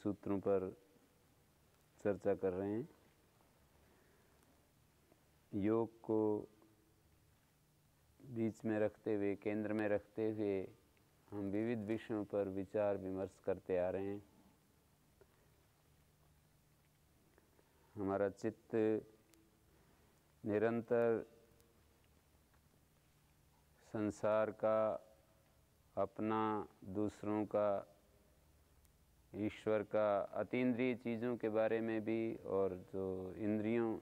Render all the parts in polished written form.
सूत्रों पर चर्चा कर रहे हैं। योग को बीच में रखते हुए, केंद्र में रखते हुए हम विविध विषयों पर विचार विमर्श करते आ रहे हैं। हमारा चित्त निरंतर संसार का, अपना, दूसरों का, ईश्वर का, अतीन्द्रिय चीज़ों के बारे में भी और जो इंद्रियों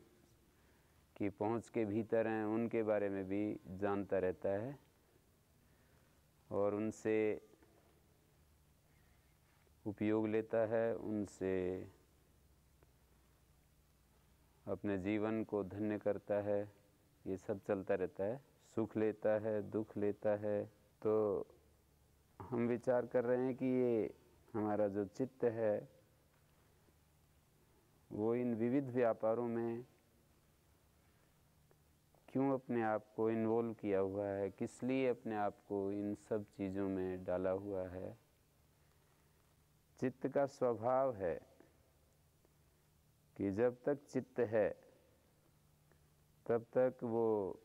की पहुंच के भीतर हैं उनके बारे में भी जानता रहता है और उनसे उपयोग लेता है, उनसे अपने जीवन को धन्य करता है। ये सब चलता रहता है, सुख लेता है, दुख लेता है। तो हम विचार कर रहे हैं कि ये हमारा जो चित्त है वो इन विविध व्यापारों में क्यों अपने आप को इन्वॉल्व किया हुआ है, किस लिए अपने आप को इन सब चीज़ों में डाला हुआ है। चित्त का स्वभाव है कि जब तक चित्त है तब तक वो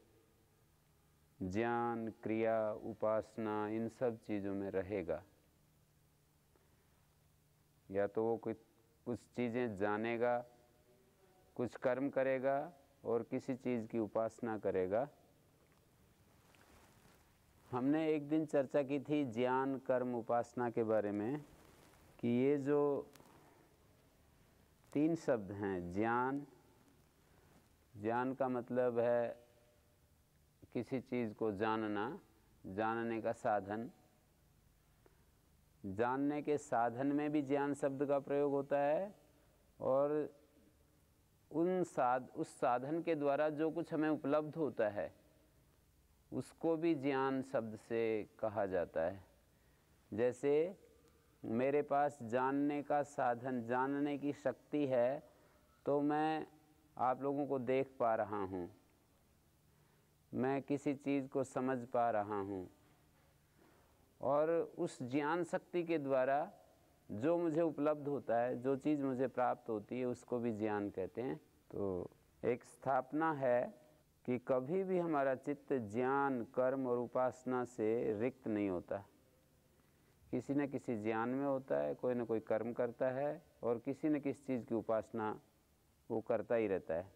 ज्ञान, क्रिया, उपासना इन सब चीज़ों में रहेगा। या तो वो कुछ चीज़ें जानेगा, कुछ कर्म करेगा और किसी चीज़ की उपासना करेगा। हमने एक दिन चर्चा की थी ज्ञान, कर्म, उपासना के बारे में कि ये जो तीन शब्द हैं, ज्ञान का मतलब है किसी चीज़ को जानना, जानने का साधन। जानने के साधन में भी ज्ञान शब्द का प्रयोग होता है और उस साधन के द्वारा जो कुछ हमें उपलब्ध होता है उसको भी ज्ञान शब्द से कहा जाता है। जैसे मेरे पास जानने का साधन, जानने की शक्ति है तो मैं आप लोगों को देख पा रहा हूँ, मैं किसी चीज़ को समझ पा रहा हूँ और उस ज्ञान शक्ति के द्वारा जो मुझे उपलब्ध होता है, जो चीज़ मुझे प्राप्त होती है उसको भी ज्ञान कहते हैं। तो एक स्थापना है कि कभी भी हमारा चित्त ज्ञान, कर्म और उपासना से रिक्त नहीं होता। किसी न किसी ज्ञान में होता है, कोई न कोई कर्म करता है और किसी न किसी चीज़ की उपासना वो करता ही रहता है।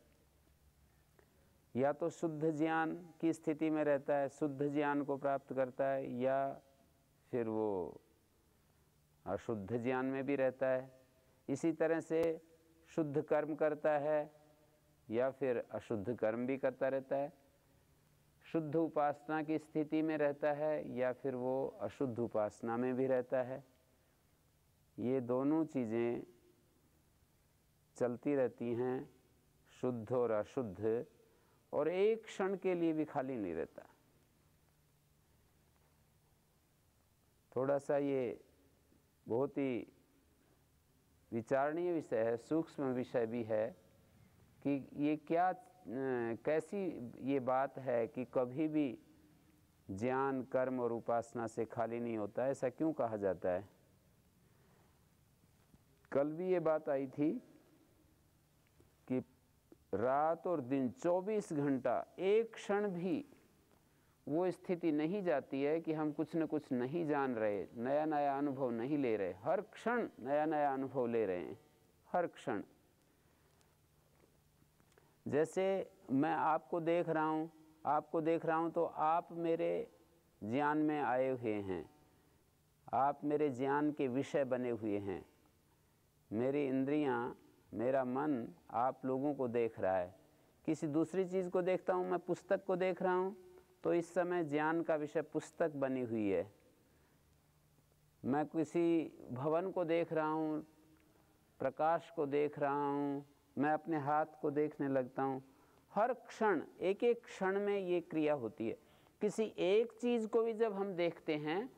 या तो शुद्ध ज्ञान की स्थिति में रहता है, शुद्ध ज्ञान को प्राप्त करता है, या फिर वो अशुद्ध ज्ञान में भी रहता है। इसी तरह से शुद्ध कर्म करता है या फिर अशुद्ध कर्म भी करता रहता है। शुद्ध उपासना की स्थिति में रहता है या फिर वो अशुद्ध उपासना में भी रहता है। ये दोनों चीज़ें चलती रहती हैं, शुद्ध और अशुद्ध, और एक क्षण के लिए भी खाली नहीं रहता। थोड़ा सा ये बहुत ही विचारणीय विषय है, सूक्ष्म विषय भी है कि ये कैसी ये बात है कि कभी भी ज्ञान, कर्म और उपासना से खाली नहीं होता है। ऐसा क्यों कहा जाता है? कल भी ये बात आई थी कि रात और दिन 24 घंटा एक क्षण भी वो स्थिति नहीं जाती है कि हम कुछ न कुछ नहीं जान रहे, नया नया अनुभव नहीं ले रहे। हर क्षण नया नया अनुभव ले रहे हैं, हर क्षण। जैसे मैं आपको देख रहा हूँ तो आप मेरे ज्ञान में आए हुए हैं, आप मेरे ज्ञान के विषय बने हुए हैं। मेरी इंद्रियाँ, मेरा मन आप लोगों को देख रहा है। किसी दूसरी चीज़ को देखता हूँ, मैं पुस्तक को देख रहा हूँ तो इस समय ज्ञान का विषय पुस्तक बनी हुई है। मैं किसी भवन को देख रहा हूँ, प्रकाश को देख रहा हूँ, मैं अपने हाथ को देखने लगता हूँ। हर क्षण, एक एक क्षण में ये क्रिया होती है। किसी एक चीज़ को भी जब हम देखते हैं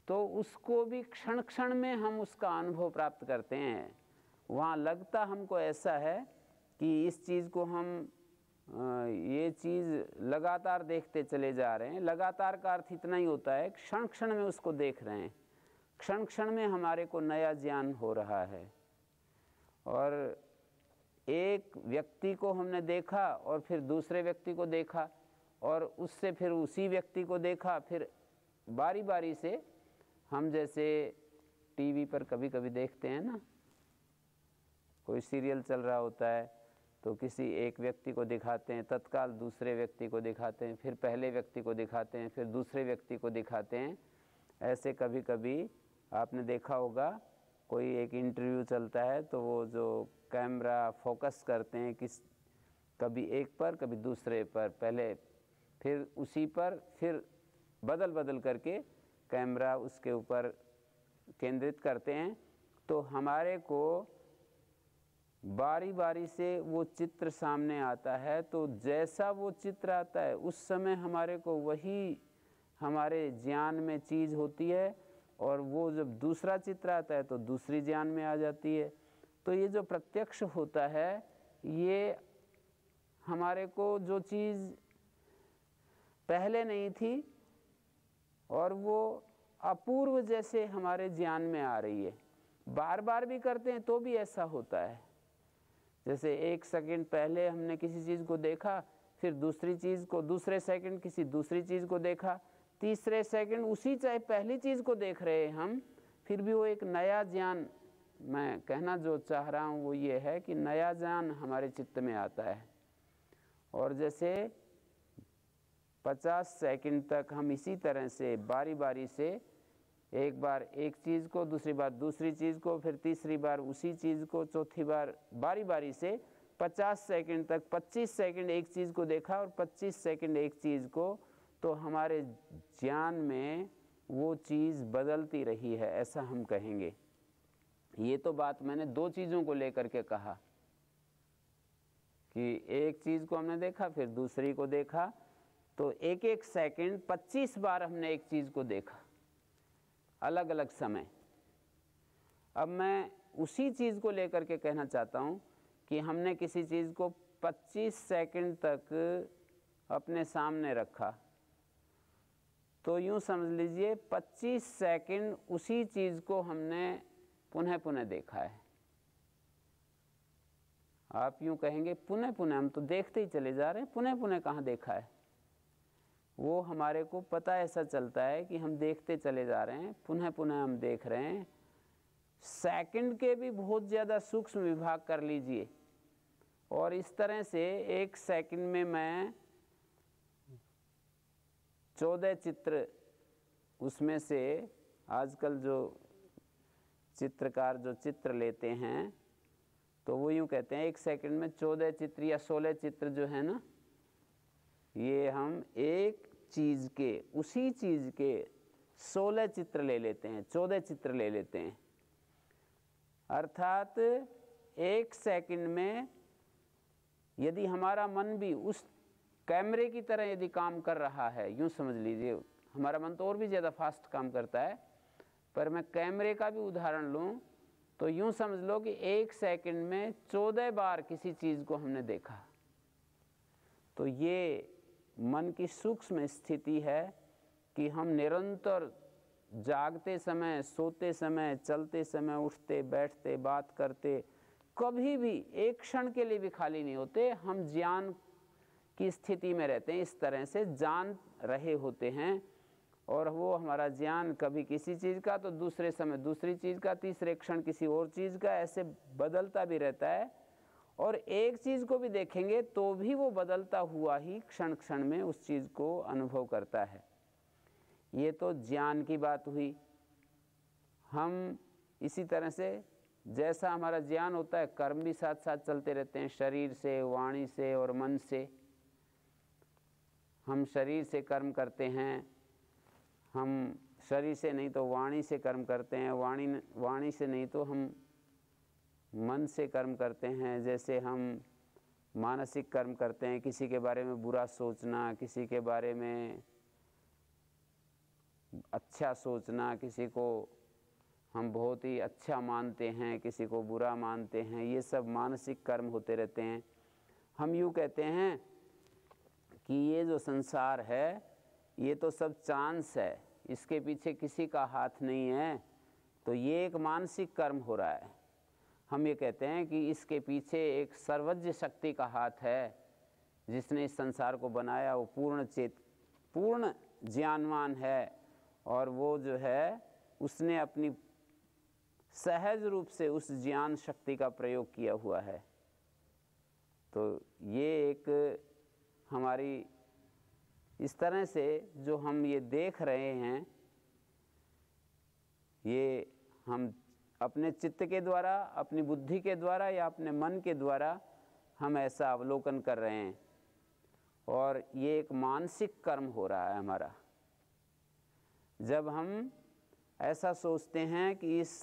तो उसको भी क्षण क्षण में हम उसका अनुभव प्राप्त करते हैं। वहाँ लगता हमको ऐसा है कि इस चीज़ को हम ये चीज़ लगातार देखते चले जा रहे हैं। लगातार का अर्थ इतना ही होता है क्षण क्षण में उसको देख रहे हैं। क्षण क्षण में हमारे को नया ज्ञान हो रहा है। और एक व्यक्ति को हमने देखा और फिर दूसरे व्यक्ति को देखा और उससे फिर उसी व्यक्ति को देखा, फिर बारी बारी से हम जैसे टीवी पर कभी कभी देखते हैं ना, कोई सीरियल चल रहा होता है तो किसी एक व्यक्ति को दिखाते हैं, तत्काल दूसरे व्यक्ति को दिखाते हैं, फिर पहले व्यक्ति को दिखाते हैं, फिर दूसरे व्यक्ति को दिखाते हैं। ऐसे कभी कभी आपने देखा होगा, कोई एक इंटरव्यू चलता है तो वो जो कैमरा फोकस करते हैं किस कभी एक पर कभी दूसरे पर, पहले फिर उसी पर, फिर बदल बदल करके कैमरा उसके ऊपर केंद्रित करते हैं। तो हमारे को बारी बारी से वो चित्र सामने आता है, तो जैसा वो चित्र आता है उस समय हमारे को वही हमारे ज्ञान में चीज़ होती है, और वो जब दूसरा चित्र आता है तो दूसरी ज्ञान में आ जाती है। तो ये जो प्रत्यक्ष होता है, ये हमारे को जो चीज़ पहले नहीं थी और वो अपूर्व जैसे हमारे ज्ञान में आ रही है, बार बार भी करते हैं तो भी ऐसा होता है। जैसे एक सेकंड पहले हमने किसी चीज़ को देखा, फिर दूसरी चीज़ को, दूसरे सेकंड किसी दूसरी चीज़ को देखा, तीसरे सेकंड उसी चाहे पहली चीज़ को देख रहे हैं हम, फिर भी वो एक नया ज्ञान, मैं कहना जो चाह रहा हूँ वो ये है कि नया ज्ञान हमारे चित्त में आता है। और जैसे 50 सेकंड तक हम इसी तरह से बारी बारी से एक बार एक चीज़ को, दूसरी बार दूसरी चीज़ को, फिर तीसरी बार उसी चीज़ को, चौथी बार बारी बारी से 50 सेकंड तक 25 सेकंड एक चीज़ को देखा और 25 सेकंड एक चीज़ को, तो हमारे ज्ञान में वो चीज़ बदलती रही है, ऐसा हम कहेंगे। ये तो बात मैंने दो चीज़ों को लेकर के कहा कि एक चीज़ को हमने देखा फिर दूसरी को देखा, तो एक एक सेकंड 25 बार हमने एक चीज़ को देखा, अलग अलग समय। अब मैं उसी चीज़ को लेकर के कहना चाहता हूँ कि हमने किसी चीज़ को 25 सेकंड तक अपने सामने रखा, तो यूँ समझ लीजिए 25 सेकंड उसी चीज़ को हमने पुनः पुनः देखा है। आप यूँ कहेंगे पुनः पुनः, हम तो देखते ही चले जा रहे हैं, पुनः पुनः कहाँ देखा है? वो हमारे को पता ऐसा चलता है कि हम देखते चले जा रहे हैं, पुनः पुनः हम देख रहे हैं। सेकंड के भी बहुत ज़्यादा सूक्ष्म विभाग कर लीजिए, और इस तरह से एक सेकंड में मैं 14 चित्र, उसमें से आजकल जो चित्रकार जो चित्र लेते हैं तो वो यूँ कहते हैं एक सेकंड में 14 चित्र या 16 चित्र जो है ना, ये हम एक चीज़ के, उसी चीज़ के 16 चित्र ले लेते हैं, 14 चित्र ले लेते हैं। अर्थात एक सेकंड में यदि हमारा मन भी उस कैमरे की तरह यदि काम कर रहा है, यूँ समझ लीजिए, हमारा मन तो और भी ज़्यादा फास्ट काम करता है, पर मैं कैमरे का भी उदाहरण लूँ तो यूँ समझ लो कि एक सेकंड में 14 बार किसी चीज़ को हमने देखा। तो ये मन की सूक्ष्म स्थिति है कि हम निरंतर जागते समय, सोते समय, चलते समय, उठते बैठते, बात करते, कभी भी एक क्षण के लिए भी खाली नहीं होते, हम ज्ञान की स्थिति में रहते हैं, इस तरह से जान रहे होते हैं। और वो हमारा ज्ञान कभी किसी चीज़ का तो दूसरे समय दूसरी चीज़ का, तीसरे क्षण किसी और चीज़ का, ऐसे बदलता भी रहता है। और एक चीज़ को भी देखेंगे तो भी वो बदलता हुआ ही क्षण क्षण में उस चीज़ को अनुभव करता है। ये तो ज्ञान की बात हुई। हम इसी तरह से जैसा हमारा ज्ञान होता है, कर्म भी साथ साथ चलते रहते हैं, शरीर से, वाणी से और मन से। हम शरीर से कर्म करते हैं, हम शरीर से नहीं तो वाणी से कर्म करते हैं, वाणी से नहीं तो हम मन से कर्म करते हैं। जैसे हम मानसिक कर्म करते हैं, किसी के बारे में बुरा सोचना, किसी के बारे में अच्छा सोचना, किसी को हम बहुत ही अच्छा मानते हैं, किसी को बुरा मानते हैं, ये सब मानसिक कर्म होते रहते हैं। हम यूँ कहते हैं कि ये जो संसार है ये तो सब चांस है, इसके पीछे किसी का हाथ नहीं है, तो ये एक मानसिक कर्म हो रहा है। हम ये कहते हैं कि इसके पीछे एक सर्वज्ञ शक्ति का हाथ है, जिसने इस संसार को बनाया। वो पूर्ण ज्ञानवान है, और वो जो है उसने अपनी सहज रूप से उस ज्ञान शक्ति का प्रयोग किया हुआ है। तो ये एक हमारी इस तरह से जो हम ये देख रहे हैं, ये हम अपने चित्त के द्वारा, अपनी बुद्धि के द्वारा या अपने मन के द्वारा हम ऐसा अवलोकन कर रहे हैं, और ये एक मानसिक कर्म हो रहा है हमारा। जब हम ऐसा सोचते हैं कि इस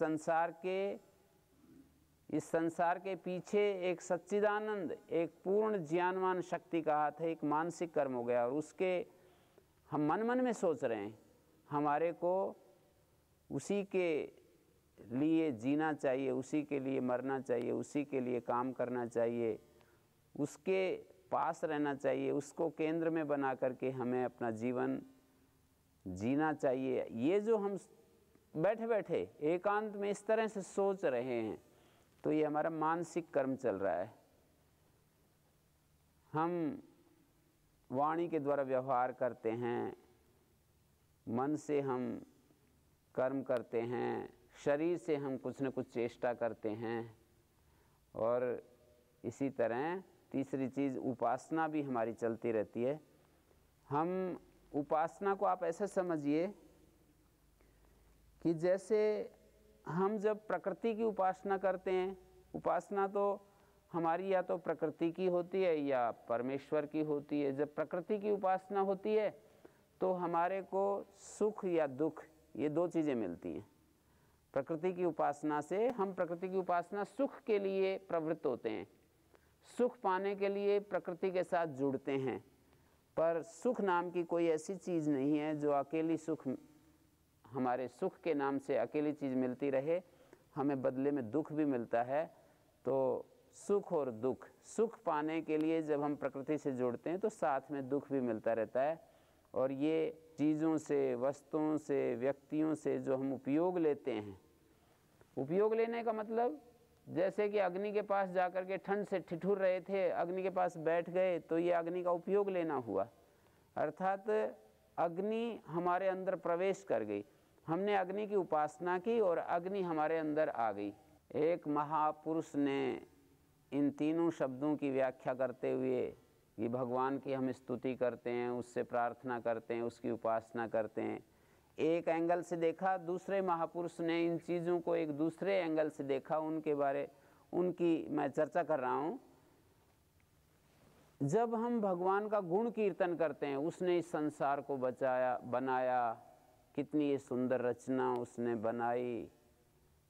संसार के पीछे एक सच्चिदानंद, एक पूर्ण ज्ञानवान शक्ति का हाथ है, एक मानसिक कर्म हो गया। और उसके हम मन में सोच रहे हैं, हमारे को उसी के लिए जीना चाहिए, उसी के लिए मरना चाहिए, उसी के लिए काम करना चाहिए, उसके पास रहना चाहिए, उसको केंद्र में बना करके हमें अपना जीवन जीना चाहिए। ये जो हम बैठे बैठे एकांत में इस तरह से सोच रहे हैं, तो ये हमारा मानसिक कर्म चल रहा है। हम वाणी के द्वारा व्यवहार करते हैं, मन से हम कर्म करते हैं, शरीर से हम कुछ न कुछ चेष्टा करते हैं। और इसी तरह तीसरी चीज़ उपासना भी हमारी चलती रहती है। हम उपासना को आप ऐसे समझिए कि जैसे हम जब प्रकृति की उपासना करते हैं, उपासना तो हमारी या तो प्रकृति की होती है या परमेश्वर की होती है। जब प्रकृति की उपासना होती है तो हमारे को सुख या दुख, ये दो चीज़ें मिलती हैं। प्रकृति की उपासना से हम प्रकृति की उपासना सुख के लिए प्रवृत्त होते हैं, सुख पाने के लिए प्रकृति के साथ जुड़ते हैं। पर सुख नाम की कोई ऐसी चीज़ नहीं है जो अकेली सुख, हमारे सुख के नाम से अकेली चीज़ मिलती रहे, हमें बदले में दुख भी मिलता है। तो सुख और दुख, सुख पाने के लिए जब हम प्रकृति से जुड़ते हैं तो साथ में दुख भी मिलता रहता है। और ये चीज़ों से, वस्तुओं से, व्यक्तियों से जो हम उपयोग लेते हैं, उपयोग लेने का मतलब जैसे कि अग्नि के पास जाकर के ठंड से ठिठुर रहे थे, अग्नि के पास बैठ गए, तो ये अग्नि का उपयोग लेना हुआ। अर्थात अग्नि हमारे अंदर प्रवेश कर गई, हमने अग्नि की उपासना की और अग्नि हमारे अंदर आ गई। एक महापुरुष ने इन तीनों शब्दों की व्याख्या करते हुए कि भगवान की हम स्तुति करते हैं, उससे प्रार्थना करते हैं, उसकी उपासना करते हैं, एक एंगल से देखा। दूसरे महापुरुष ने इन चीज़ों को एक दूसरे एंगल से देखा, उनकी मैं चर्चा कर रहा हूँ। जब हम भगवान का गुण कीर्तन करते हैं, उसने इस संसार को बनाया, कितनी ये सुंदर रचना उसने बनाई,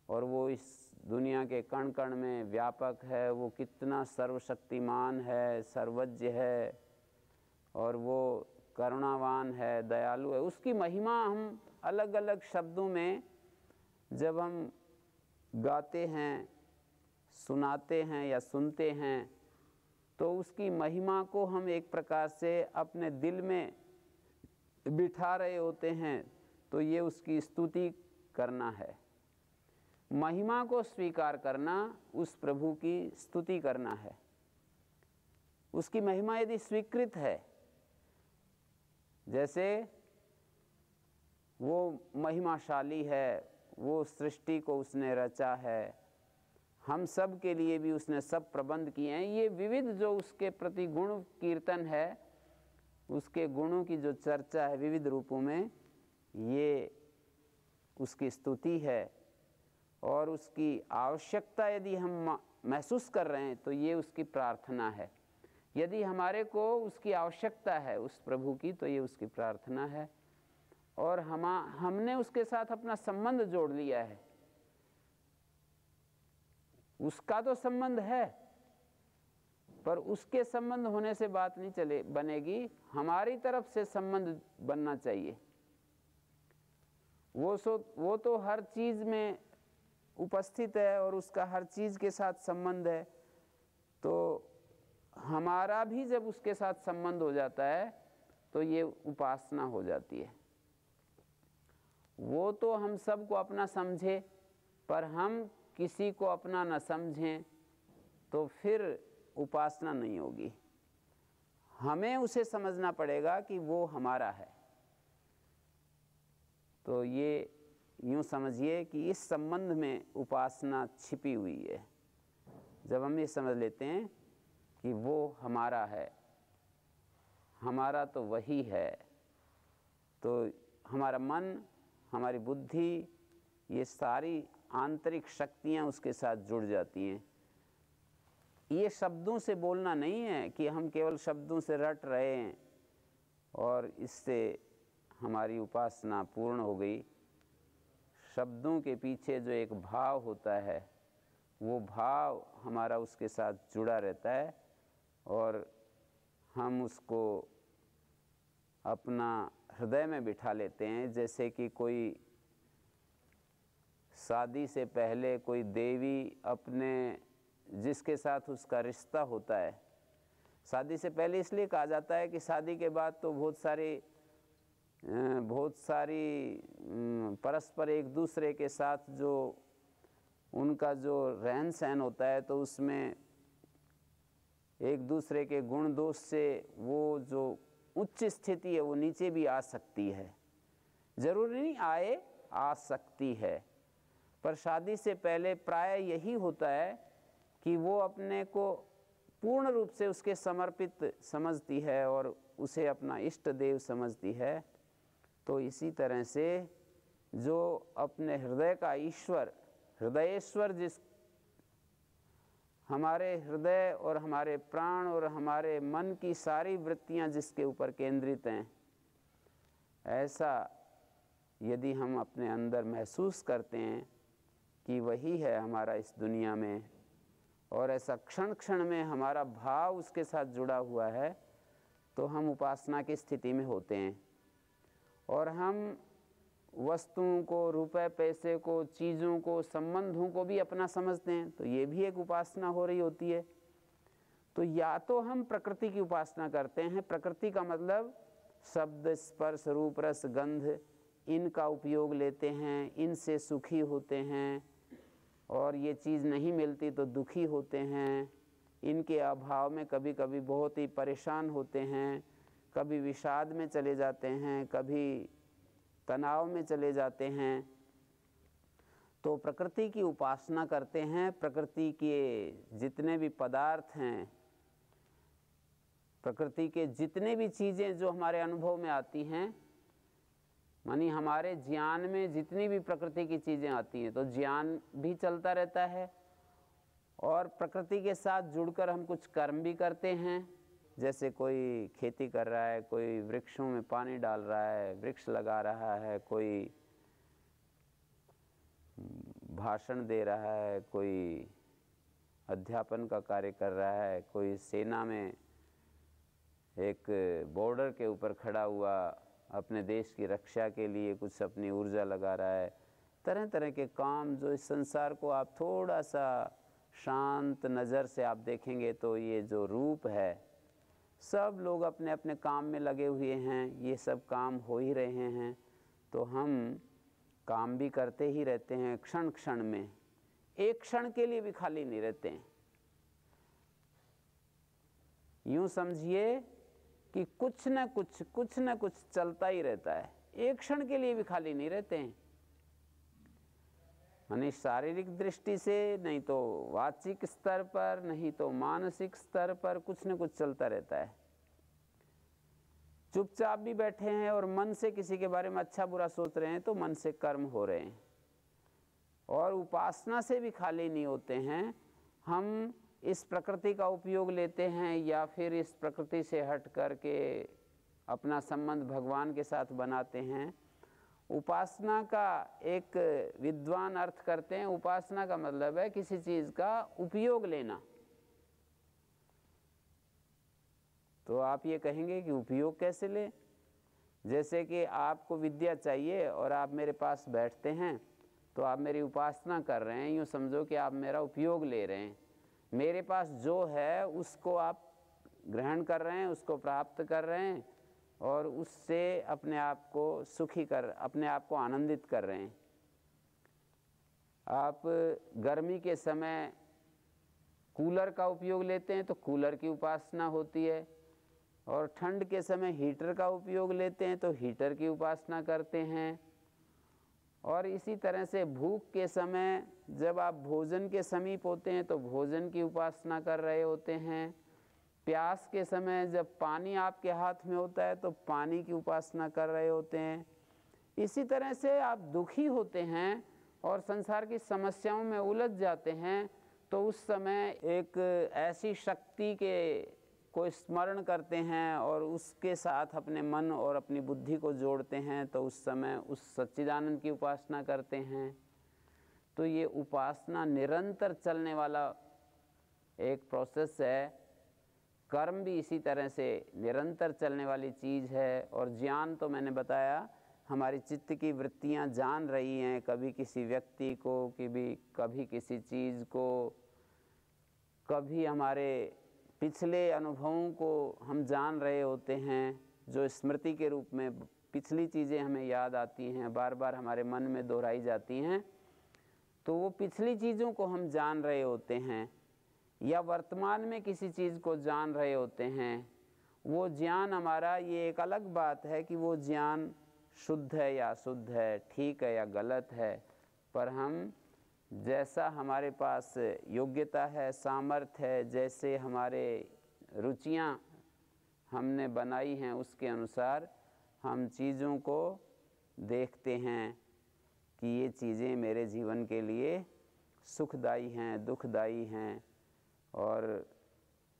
और वो इस दुनिया के कण कण में व्यापक है, वो कितना सर्वशक्तिमान है, सर्वज्ञ है, और वो करुणावान है, दयालु है। उसकी महिमा हम अलग अलग शब्दों में जब हम गाते हैं, सुनाते हैं या सुनते हैं, तो उसकी महिमा को हम एक प्रकार से अपने दिल में बिठा रहे होते हैं। तो ये उसकी स्तुति करना है, महिमा को स्वीकार करना, उस प्रभु की स्तुति करना है। उसकी महिमा यदि स्वीकृत है, जैसे वो महिमाशाली है, वो सृष्टि को उसने रचा है, हम सब के लिए भी उसने सब प्रबंध किए हैं। ये विविध जो उसके प्रति गुण कीर्तन है, उसके गुणों की जो चर्चा है विविध रूपों में, ये उसकी स्तुति है। और उसकी आवश्यकता यदि हम महसूस कर रहे हैं तो ये उसकी प्रार्थना है। यदि हमारे को उसकी आवश्यकता है उस प्रभु की, तो ये उसकी प्रार्थना है। और हमने उसके साथ अपना संबंध जोड़ लिया है। उसका तो संबंध है, पर उसके संबंध होने से बात नहीं बनेगी, हमारी तरफ से संबंध बनना चाहिए। वो तो हर चीज़ में उपस्थित है और उसका हर चीज़ के साथ संबंध है। तो हमारा भी जब उसके साथ संबंध हो जाता है तो ये उपासना हो जाती है। वो तो हम सबको अपना समझे, पर हम किसी को अपना न समझें तो फिर उपासना नहीं होगी। हमें उसे समझना पड़ेगा कि वो हमारा है। तो ये यूँ समझिए कि इस संबंध में उपासना छिपी हुई है। जब हम ये समझ लेते हैं कि वो हमारा है, हमारा तो वही है, तो हमारा मन, हमारी बुद्धि, ये सारी आंतरिक शक्तियाँ उसके साथ जुड़ जाती हैं। ये शब्दों से बोलना नहीं है कि हम केवल शब्दों से रट रहे हैं और इससे हमारी उपासना पूर्ण हो गई। शब्दों के पीछे जो एक भाव होता है, वो भाव हमारा उसके साथ जुड़ा रहता है और हम उसको अपना हृदय में बिठा लेते हैं। जैसे कि कोई शादी से पहले कोई देवी अपने जिसके साथ उसका रिश्ता होता है, शादी से पहले इसलिए कहा जाता है कि शादी के बाद तो बहुत सारी परस्पर एक दूसरे के साथ जो उनका जो रहन सहन होता है, तो उसमें एक दूसरे के गुण दोष से वो जो उच्च स्थिति है वो नीचे भी आ सकती है। जरूरी नहीं आए, आ सकती है, पर शादी से पहले प्राय यही होता है कि वो अपने को पूर्ण रूप से उसके समर्पित समझती है और उसे अपना इष्ट देव समझती है। तो इसी तरह से जो अपने हृदय का ईश्वर, हृदयेश्वर, जिस हमारे हृदय और हमारे प्राण और हमारे मन की सारी वृत्तियां जिसके ऊपर केंद्रित हैं, ऐसा यदि हम अपने अंदर महसूस करते हैं कि वही है हमारा इस दुनिया में, और ऐसा क्षण क्षण में हमारा भाव उसके साथ जुड़ा हुआ है, तो हम उपासना की स्थिति में होते हैं। और हम वस्तुओं को, रुपए पैसे को, चीज़ों को, संबंधों को भी अपना समझते हैं, तो ये भी एक उपासना हो रही होती है। तो या तो हम प्रकृति की उपासना करते हैं, प्रकृति का मतलब शब्द, स्पर्श, रूप, रस, गंध, इनका उपयोग लेते हैं, इनसे सुखी होते हैं, और ये चीज़ नहीं मिलती तो दुखी होते हैं, इनके अभाव में कभी कभी बहुत ही परेशान होते हैं, कभी विषाद में चले जाते हैं, कभी तनाव में चले जाते हैं। तो प्रकृति की उपासना करते हैं। प्रकृति के जितने भी पदार्थ हैं, प्रकृति के जितने भी चीज़ें जो हमारे अनुभव में आती हैं, मानी हमारे ज्ञान में जितनी भी प्रकृति की चीज़ें आती हैं, तो ज्ञान भी चलता रहता है और प्रकृति के साथ जुड़कर हम कुछ कर्म भी करते हैं। जैसे कोई खेती कर रहा है, कोई वृक्षों में पानी डाल रहा है, वृक्ष लगा रहा है, कोई भाषण दे रहा है, कोई अध्यापन का कार्य कर रहा है, कोई सेना में एक बॉर्डर के ऊपर खड़ा हुआ अपने देश की रक्षा के लिए कुछ अपनी ऊर्जा लगा रहा है। तरह तरह के काम जो इस संसार को आप थोड़ा सा शांत नज़र से आप देखेंगे तो ये जो रूप है, सब लोग अपने अपने काम में लगे हुए हैं, ये सब काम हो ही रहे हैं। तो हम काम भी करते ही रहते हैं, क्षण क्षण में, एक क्षण के लिए भी खाली नहीं रहते हैं। यूँ समझिए कि कुछ न कुछ चलता ही रहता है, एक क्षण के लिए भी खाली नहीं रहते हैं। माने शारीरिक दृष्टि से, नहीं तो वाचिक स्तर पर, नहीं तो मानसिक स्तर पर कुछ न कुछ चलता रहता है। चुपचाप भी बैठे हैं और मन से किसी के बारे में अच्छा बुरा सोच रहे हैं, तो मन से कर्म हो रहे हैं। और उपासना से भी खाली नहीं होते हैं। हम इस प्रकृति का उपयोग लेते हैं या फिर इस प्रकृति से हट करके अपना संबंध भगवान के साथ बनाते हैं। उपासना का एक विद्वान अर्थ करते हैं, उपासना का मतलब है किसी चीज़ का उपयोग लेना। तो आप ये कहेंगे कि उपयोग कैसे लें? जैसे कि आपको विद्या चाहिए और आप मेरे पास बैठते हैं, तो आप मेरी उपासना कर रहे हैं। यूँ समझो कि आप मेरा उपयोग ले रहे हैं। मेरे पास जो है उसको आप ग्रहण कर रहे हैं, उसको प्राप्त कर रहे हैं और उससे अपने आप को सुखी कर, अपने आप को आनंदित कर रहे हैं। आप गर्मी के समय कूलर का उपयोग लेते हैं तो कूलर की उपासना होती है, और ठंड के समय हीटर का उपयोग लेते हैं तो हीटर की उपासना करते हैं। और इसी तरह से भूख के समय जब आप भोजन के समीप होते हैं तो भोजन की उपासना कर रहे होते हैं। प्यास के समय जब पानी आपके हाथ में होता है तो पानी की उपासना कर रहे होते हैं। इसी तरह से आप दुखी होते हैं और संसार की समस्याओं में उलझ जाते हैं तो उस समय एक ऐसी शक्ति के को स्मरण करते हैं और उसके साथ अपने मन और अपनी बुद्धि को जोड़ते हैं, तो उस समय उस सच्चिदानंद की उपासना करते हैं। तो ये उपासना निरंतर चलने वाला एक प्रोसेस है। कर्म भी इसी तरह से निरंतर चलने वाली चीज़ है। और ज्ञान तो मैंने बताया, हमारी चित्त की वृत्तियां जान रही हैं, कभी किसी व्यक्ति को, कभी किसी चीज़ को, कभी हमारे पिछले अनुभवों को हम जान रहे होते हैं, जो स्मृति के रूप में पिछली चीज़ें हमें याद आती हैं, बार बार हमारे मन में दोहराई जाती हैं, तो वो पिछली चीज़ों को हम जान रहे होते हैं, या वर्तमान में किसी चीज़ को जान रहे होते हैं। वो ज्ञान हमारा, ये एक अलग बात है कि वो ज्ञान शुद्ध है या अशुद्ध है, ठीक है या गलत है, पर हम जैसा हमारे पास योग्यता है, सामर्थ्य है, जैसे हमारे रुचियां हमने बनाई हैं उसके अनुसार हम चीज़ों को देखते हैं कि ये चीज़ें मेरे जीवन के लिए सुखदायी हैं, दुखदायी हैं, और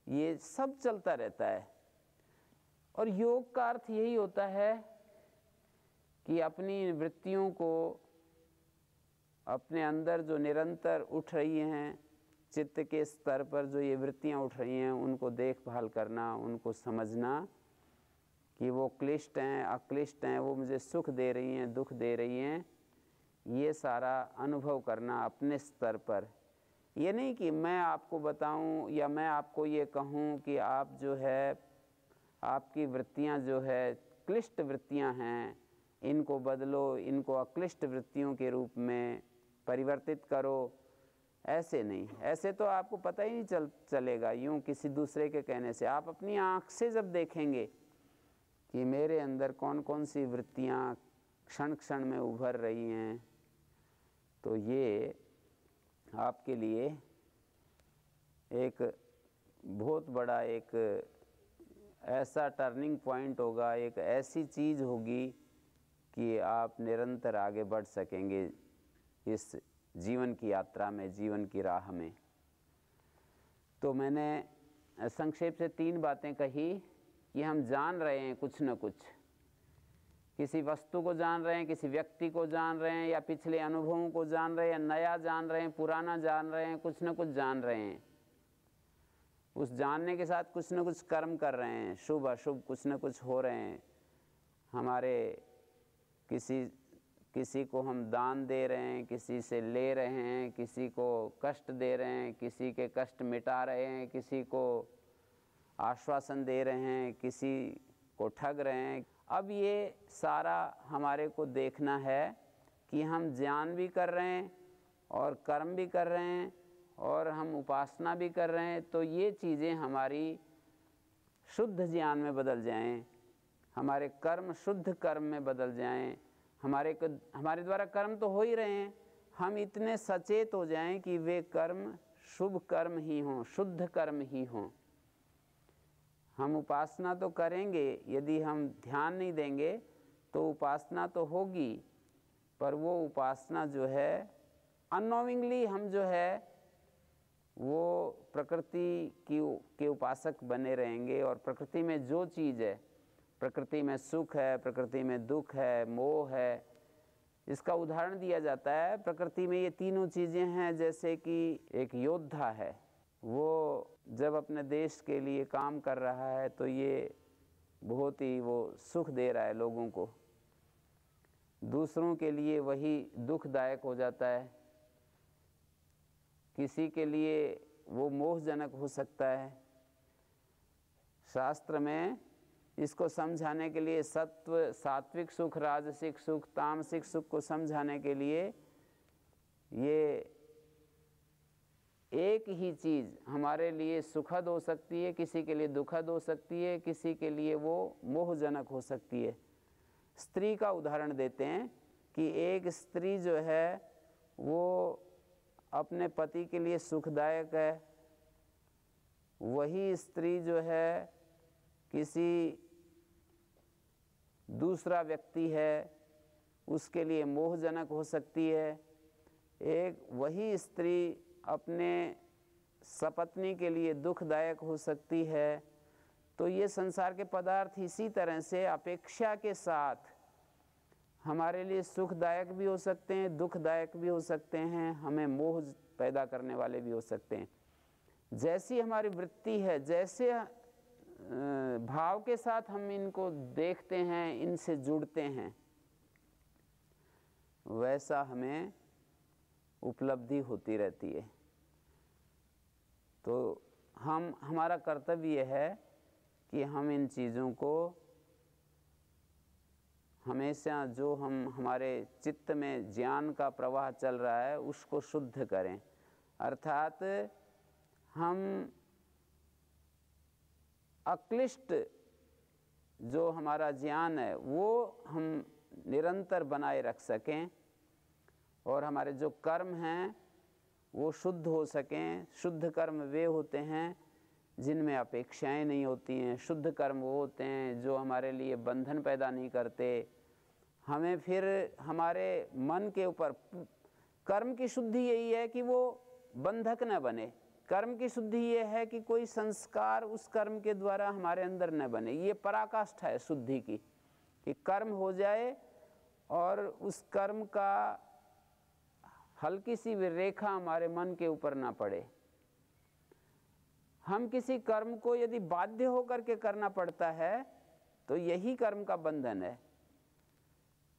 ये सब चलता रहता है। और योग का अर्थ यही होता है कि अपनी वृत्तियों को, अपने अंदर जो निरंतर उठ रही हैं, चित्त के स्तर पर जो ये वृत्तियां उठ रही हैं, उनको देखभाल करना, उनको समझना कि वो क्लिष्ट हैं, अक्लिष्ट हैं, वो मुझे सुख दे रही हैं, दुख दे रही हैं, ये सारा अनुभव करना अपने स्तर पर। ये नहीं कि मैं आपको बताऊं या मैं आपको ये कहूं कि आप जो है, आपकी वृत्तियां जो है क्लिष्ट वृत्तियां हैं, इनको बदलो, इनको अक्लिष्ट वृत्तियों के रूप में परिवर्तित करो। ऐसे नहीं, ऐसे तो आपको पता ही नहीं चलेगा यूं किसी दूसरे के कहने से। आप अपनी आँख से जब देखेंगे कि मेरे अंदर कौन कौन सी वृत्तियां क्षण क्षण में उभर रही हैं, तो ये आपके लिए एक बहुत बड़ा एक ऐसा टर्निंग पॉइंट होगा, एक ऐसी चीज़ होगी कि आप निरंतर आगे बढ़ सकेंगे इस जीवन की यात्रा में, जीवन की राह में। तो मैंने संक्षेप से 3 बातें कही कि हम जान रहे हैं कुछ न कुछ, किसी वस्तु को जान रहे हैं, किसी व्यक्ति को जान रहे हैं, या पिछले अनुभवों को जान रहे हैं, या नया जान रहे हैं, पुराना जान रहे हैं, कुछ न कुछ जान रहे हैं। उस जानने के साथ कुछ न कुछ कर्म कर रहे हैं, शुभ अशुभ कुछ न कुछ हो रहे हैं। हमारे किसी को हम दान दे रहे हैं, किसी से ले रहे हैं, किसी को कष्ट दे रहे हैं, किसी के कष्ट मिटा रहे हैं, किसी को आश्वासन दे रहे हैं, किसी को ठग रहे हैं। अब ये सारा हमारे को देखना है कि हम ज्ञान भी कर रहे हैं और कर्म भी कर रहे हैं और हम उपासना भी कर रहे हैं, तो ये चीज़ें हमारी शुद्ध ज्ञान में बदल जाएं, हमारे कर्म शुद्ध कर्म में बदल जाएं। हमारे द्वारा कर्म तो हो ही रहे हैं, हम इतने सचेत हो जाएं कि वे कर्म शुभ कर्म ही हों, शुद्ध कर्म ही हों। हम उपासना तो करेंगे, यदि हम ध्यान नहीं देंगे तो उपासना तो होगी, पर वो उपासना जो है अननोविंगली हम जो है वो प्रकृति के उपासक बने रहेंगे। और प्रकृति में जो चीज़ है, प्रकृति में सुख है, प्रकृति में दुख है, मोह है, इसका उदाहरण दिया जाता है। प्रकृति में ये तीनों चीज़ें हैं, जैसे कि एक योद्धा है, वो जब अपने देश के लिए काम कर रहा है तो ये बहुत ही वो सुख दे रहा है लोगों को, दूसरों के लिए वही दुखदायक हो जाता है, किसी के लिए वो मोहजनक हो सकता है। शास्त्र में इसको समझाने के लिए सात्विक सुख, राजसिक सुख, तामसिक सुख को समझाने के लिए ये एक ही चीज़ हमारे लिए सुखद हो सकती है, किसी के लिए दुखद हो सकती है, किसी के लिए वो मोहजनक हो सकती है। स्त्री का उदाहरण देते हैं कि एक स्त्री जो है वो अपने पति के लिए सुखदायक है, वही स्त्री जो है किसी दूसरा व्यक्ति है उसके लिए मोहजनक हो सकती है। एक वही स्त्री अपने सपत्नी के लिए दुखदायक हो सकती है। तो ये संसार के पदार्थ इसी तरह से अपेक्षा के साथ हमारे लिए सुखदायक भी हो सकते हैं, दुखदायक भी हो सकते हैं, हमें मोह पैदा करने वाले भी हो सकते हैं। जैसी हमारी वृत्ति है, जैसे भाव के साथ हम इनको देखते हैं, इनसे जुड़ते हैं, वैसा हमें उपलब्धि होती रहती है। तो हमारा कर्तव्य है कि हम इन चीज़ों को हमेशा, जो हमारे चित्त में ज्ञान का प्रवाह चल रहा है उसको शुद्ध करें। अर्थात हम अक्लिष्ट जो हमारा ज्ञान है वो हम निरंतर बनाए रख सकें, और हमारे जो कर्म हैं वो शुद्ध हो सकें। शुद्ध कर्म वे होते हैं जिनमें अपेक्षाएं नहीं होती हैं। शुद्ध कर्म वो होते हैं जो हमारे लिए बंधन पैदा नहीं करते। हमें फिर हमारे मन के ऊपर, कर्म की शुद्धि यही है कि वो बंधक न बने। कर्म की शुद्धि ये है कि कोई संस्कार उस कर्म के द्वारा हमारे अंदर न बने। ये पराकाष्ठा है शुद्धि की, कि कर्म हो जाए और उस कर्म का हल्की सी भी रेखा हमारे मन के ऊपर ना पड़े। हम किसी कर्म को यदि बाध्य होकर के करना पड़ता है तो यही कर्म का बंधन है।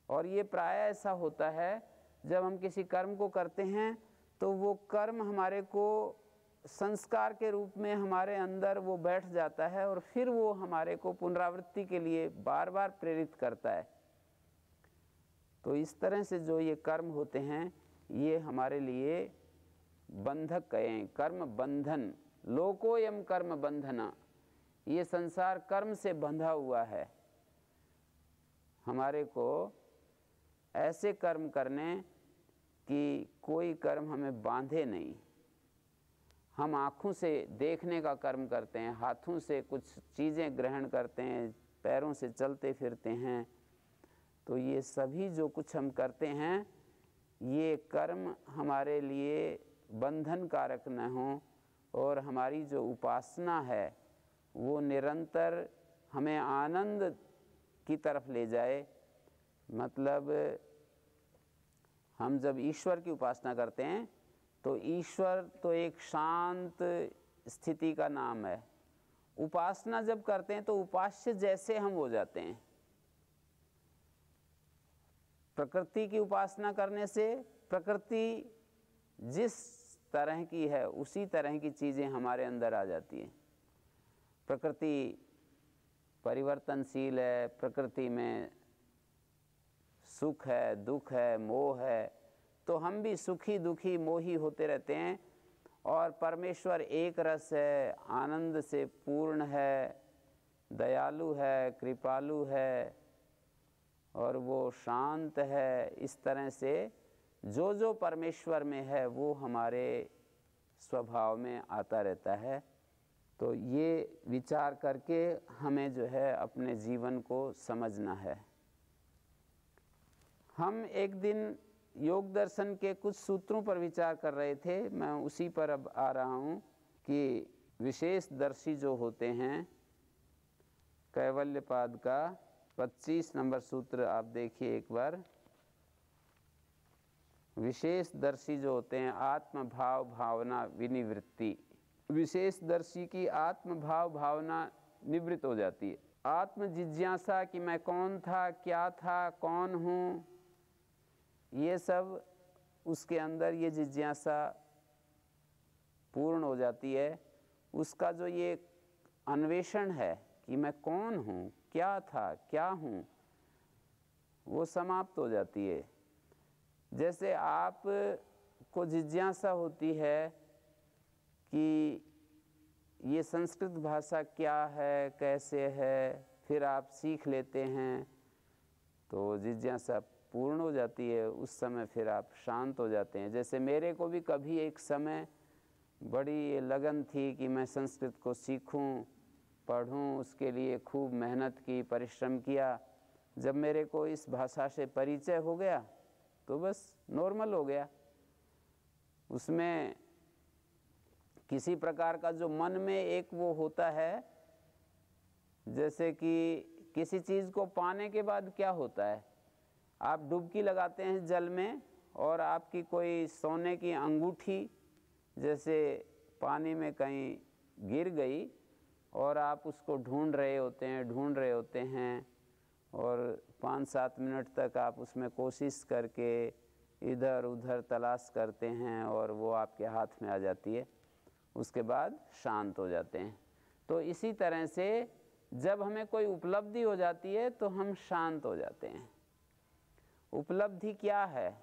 और ये प्राय ऐसा होता है जब हम किसी कर्म को करते हैं तो वो कर्म हमारे को संस्कार के रूप में हमारे अंदर वो बैठ जाता है, और फिर वो हमारे को पुनरावृत्ति के लिए बार बार प्रेरित करता है। तो इस तरह से जो ये कर्म होते हैं ये हमारे लिए बंधक कहें, कर्म बंधन। लोकोयम कर्म बंधना, ये संसार कर्म से बंधा हुआ है। हमारे को ऐसे कर्म करने कि कोई कर्म हमें बांधे नहीं। हम आँखों से देखने का कर्म करते हैं, हाथों से कुछ चीज़ें ग्रहण करते हैं, पैरों से चलते फिरते हैं। तो ये सभी जो कुछ हम करते हैं ये कर्म हमारे लिए बंधन कारक न हों, और हमारी जो उपासना है वो निरंतर हमें आनंद की तरफ ले जाए। मतलब हम जब ईश्वर की उपासना करते हैं तो ईश्वर तो एक शांत स्थिति का नाम है। उपासना जब करते हैं तो उपास्य जैसे हम हो जाते हैं। प्रकृति की उपासना करने से प्रकृति जिस तरह की है उसी तरह की चीज़ें हमारे अंदर आ जाती हैं। प्रकृति परिवर्तनशील है, प्रकृति में सुख है, दुख है, मोह है, तो हम भी सुखी दुखी मोही होते रहते हैं। और परमेश्वर एक रस है, आनंद से पूर्ण है, दयालु है, कृपालु है, और वो शांत है। इस तरह से जो जो परमेश्वर में है वो हमारे स्वभाव में आता रहता है। तो ये विचार करके हमें जो है अपने जीवन को समझना है। हम एक दिन योग दर्शन के कुछ सूत्रों पर विचार कर रहे थे, मैं उसी पर अब आ रहा हूँ कि विशेष दर्शी जो होते हैं, कैवल्यपाद का 25 नंबर सूत्र आप देखिए एक बार। विशेष दर्शी जो होते हैं, आत्म भाव भावना विनिवृत्ति। विशेष दर्शी की आत्म भाव भावना निवृत्त हो जाती है। आत्म जिज्ञासा कि मैं कौन था, क्या था, कौन हूँ, ये सब उसके अंदर ये जिज्ञासा पूर्ण हो जाती है। उसका जो ये अन्वेषण है कि मैं कौन हूँ, क्या था, क्या हूँ, वो समाप्त हो जाती है। जैसे आप को जिज्ञासा होती है कि ये संस्कृत भाषा क्या है, कैसे है, फिर आप सीख लेते हैं तो जिज्ञासा पूर्ण हो जाती है। उस समय फिर आप शांत हो जाते हैं। जैसे मेरे को भी कभी एक समय बड़ी लगन थी कि मैं संस्कृत को सीखूं, पढ़ूं, उसके लिए खूब मेहनत की, परिश्रम किया। जब मेरे को इस भाषा से परिचय हो गया तो बस नॉर्मल हो गया। उसमें किसी प्रकार का जो मन में एक वो होता है, जैसे कि किसी चीज़ को पाने के बाद क्या होता है, आप डुबकी लगाते हैं जल में और आपकी कोई सोने की अंगूठी जैसे पानी में कहीं गिर गई और आप उसको ढूंढ रहे होते हैं और 5-7 मिनट तक आप उसमें कोशिश करके इधर उधर तलाश करते हैं और वो आपके हाथ में आ जाती है। उसके बाद शांत हो जाते हैं। तो इसी तरह से जब हमें कोई उपलब्धि हो जाती है तो हम शांत हो जाते हैं। उपलब्धि क्या है?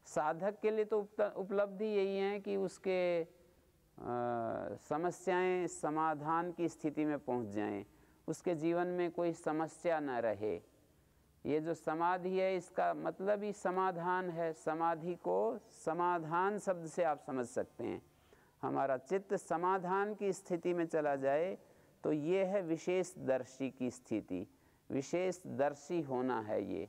साधक के लिए तो उपलब्धि यही है कि उसके समस्याएं समाधान की स्थिति में पहुंच जाएं, उसके जीवन में कोई समस्या न रहे। ये जो समाधि है इसका मतलब ही समाधान है। समाधि को समाधान शब्द से आप समझ सकते हैं। हमारा चित्त समाधान की स्थिति में चला जाए तो ये है विशेष दर्शी की स्थिति, विशेष दर्शी होना है ये।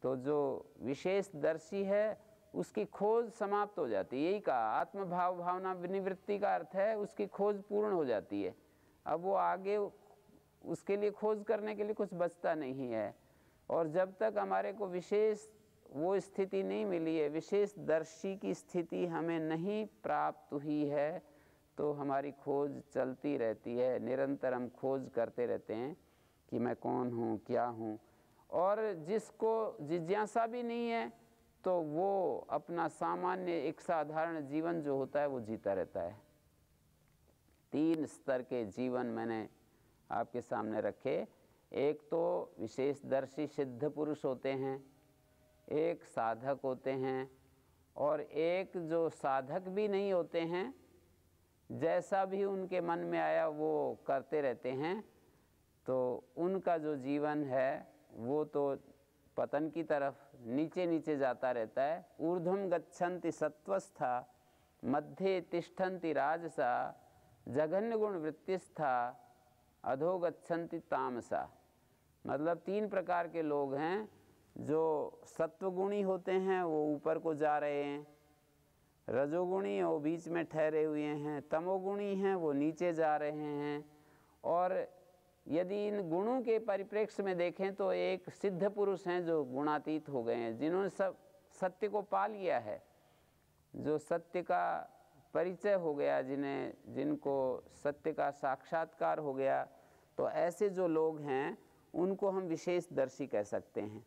तो जो विशेष दर्शी है उसकी खोज समाप्त हो जाती है। यही कहा, आत्मभाव भावना विनिवृत्ति का अर्थ है उसकी खोज पूर्ण हो जाती है। अब वो आगे उसके लिए खोज करने के लिए कुछ बचता नहीं है। और जब तक हमारे को विशेष वो स्थिति नहीं मिली है, विशेष दर्शी की स्थिति हमें नहीं प्राप्त हुई है, तो हमारी खोज चलती रहती है। निरंतर हम खोज करते रहते हैं कि मैं कौन हूँ, क्या हूँ। और जिसको जिज्ञासा भी नहीं है तो वो अपना सामान्य एक साधारण जीवन जो होता है वो जीता रहता है। 3 स्तर के जीवन मैंने आपके सामने रखे। एक तो विशेषदर्शी सिद्ध पुरुष होते हैं, एक साधक होते हैं, और एक जो साधक भी नहीं होते हैं, जैसा भी उनके मन में आया वो करते रहते हैं। तो उनका जो जीवन है वो तो पतन की तरफ नीचे नीचे जाता रहता है। ऊर्ध्वं गच्छन्ति सत्वस्था, मध्ये तिष्ठन्ति राजसा, जघन्य गुण वृत्तिस्था, अधो गच्छन्ति तामसा। मतलब 3 प्रकार के लोग हैं। जो सत्वगुणी होते हैं वो ऊपर को जा रहे हैं, रजोगुणी वो बीच में ठहरे हुए हैं, तमोगुणी हैं वो नीचे जा रहे हैं। और यदि इन गुणों के परिप्रेक्ष्य में देखें तो एक सिद्ध पुरुष हैं जो गुणातीत हो गए हैं, जिन्होंने सब सत्य को पा लिया है, जो सत्य का परिचय हो गया, जिनको सत्य का साक्षात्कार हो गया। तो ऐसे जो लोग हैं उनको हम विशेषदर्शी कह सकते हैं।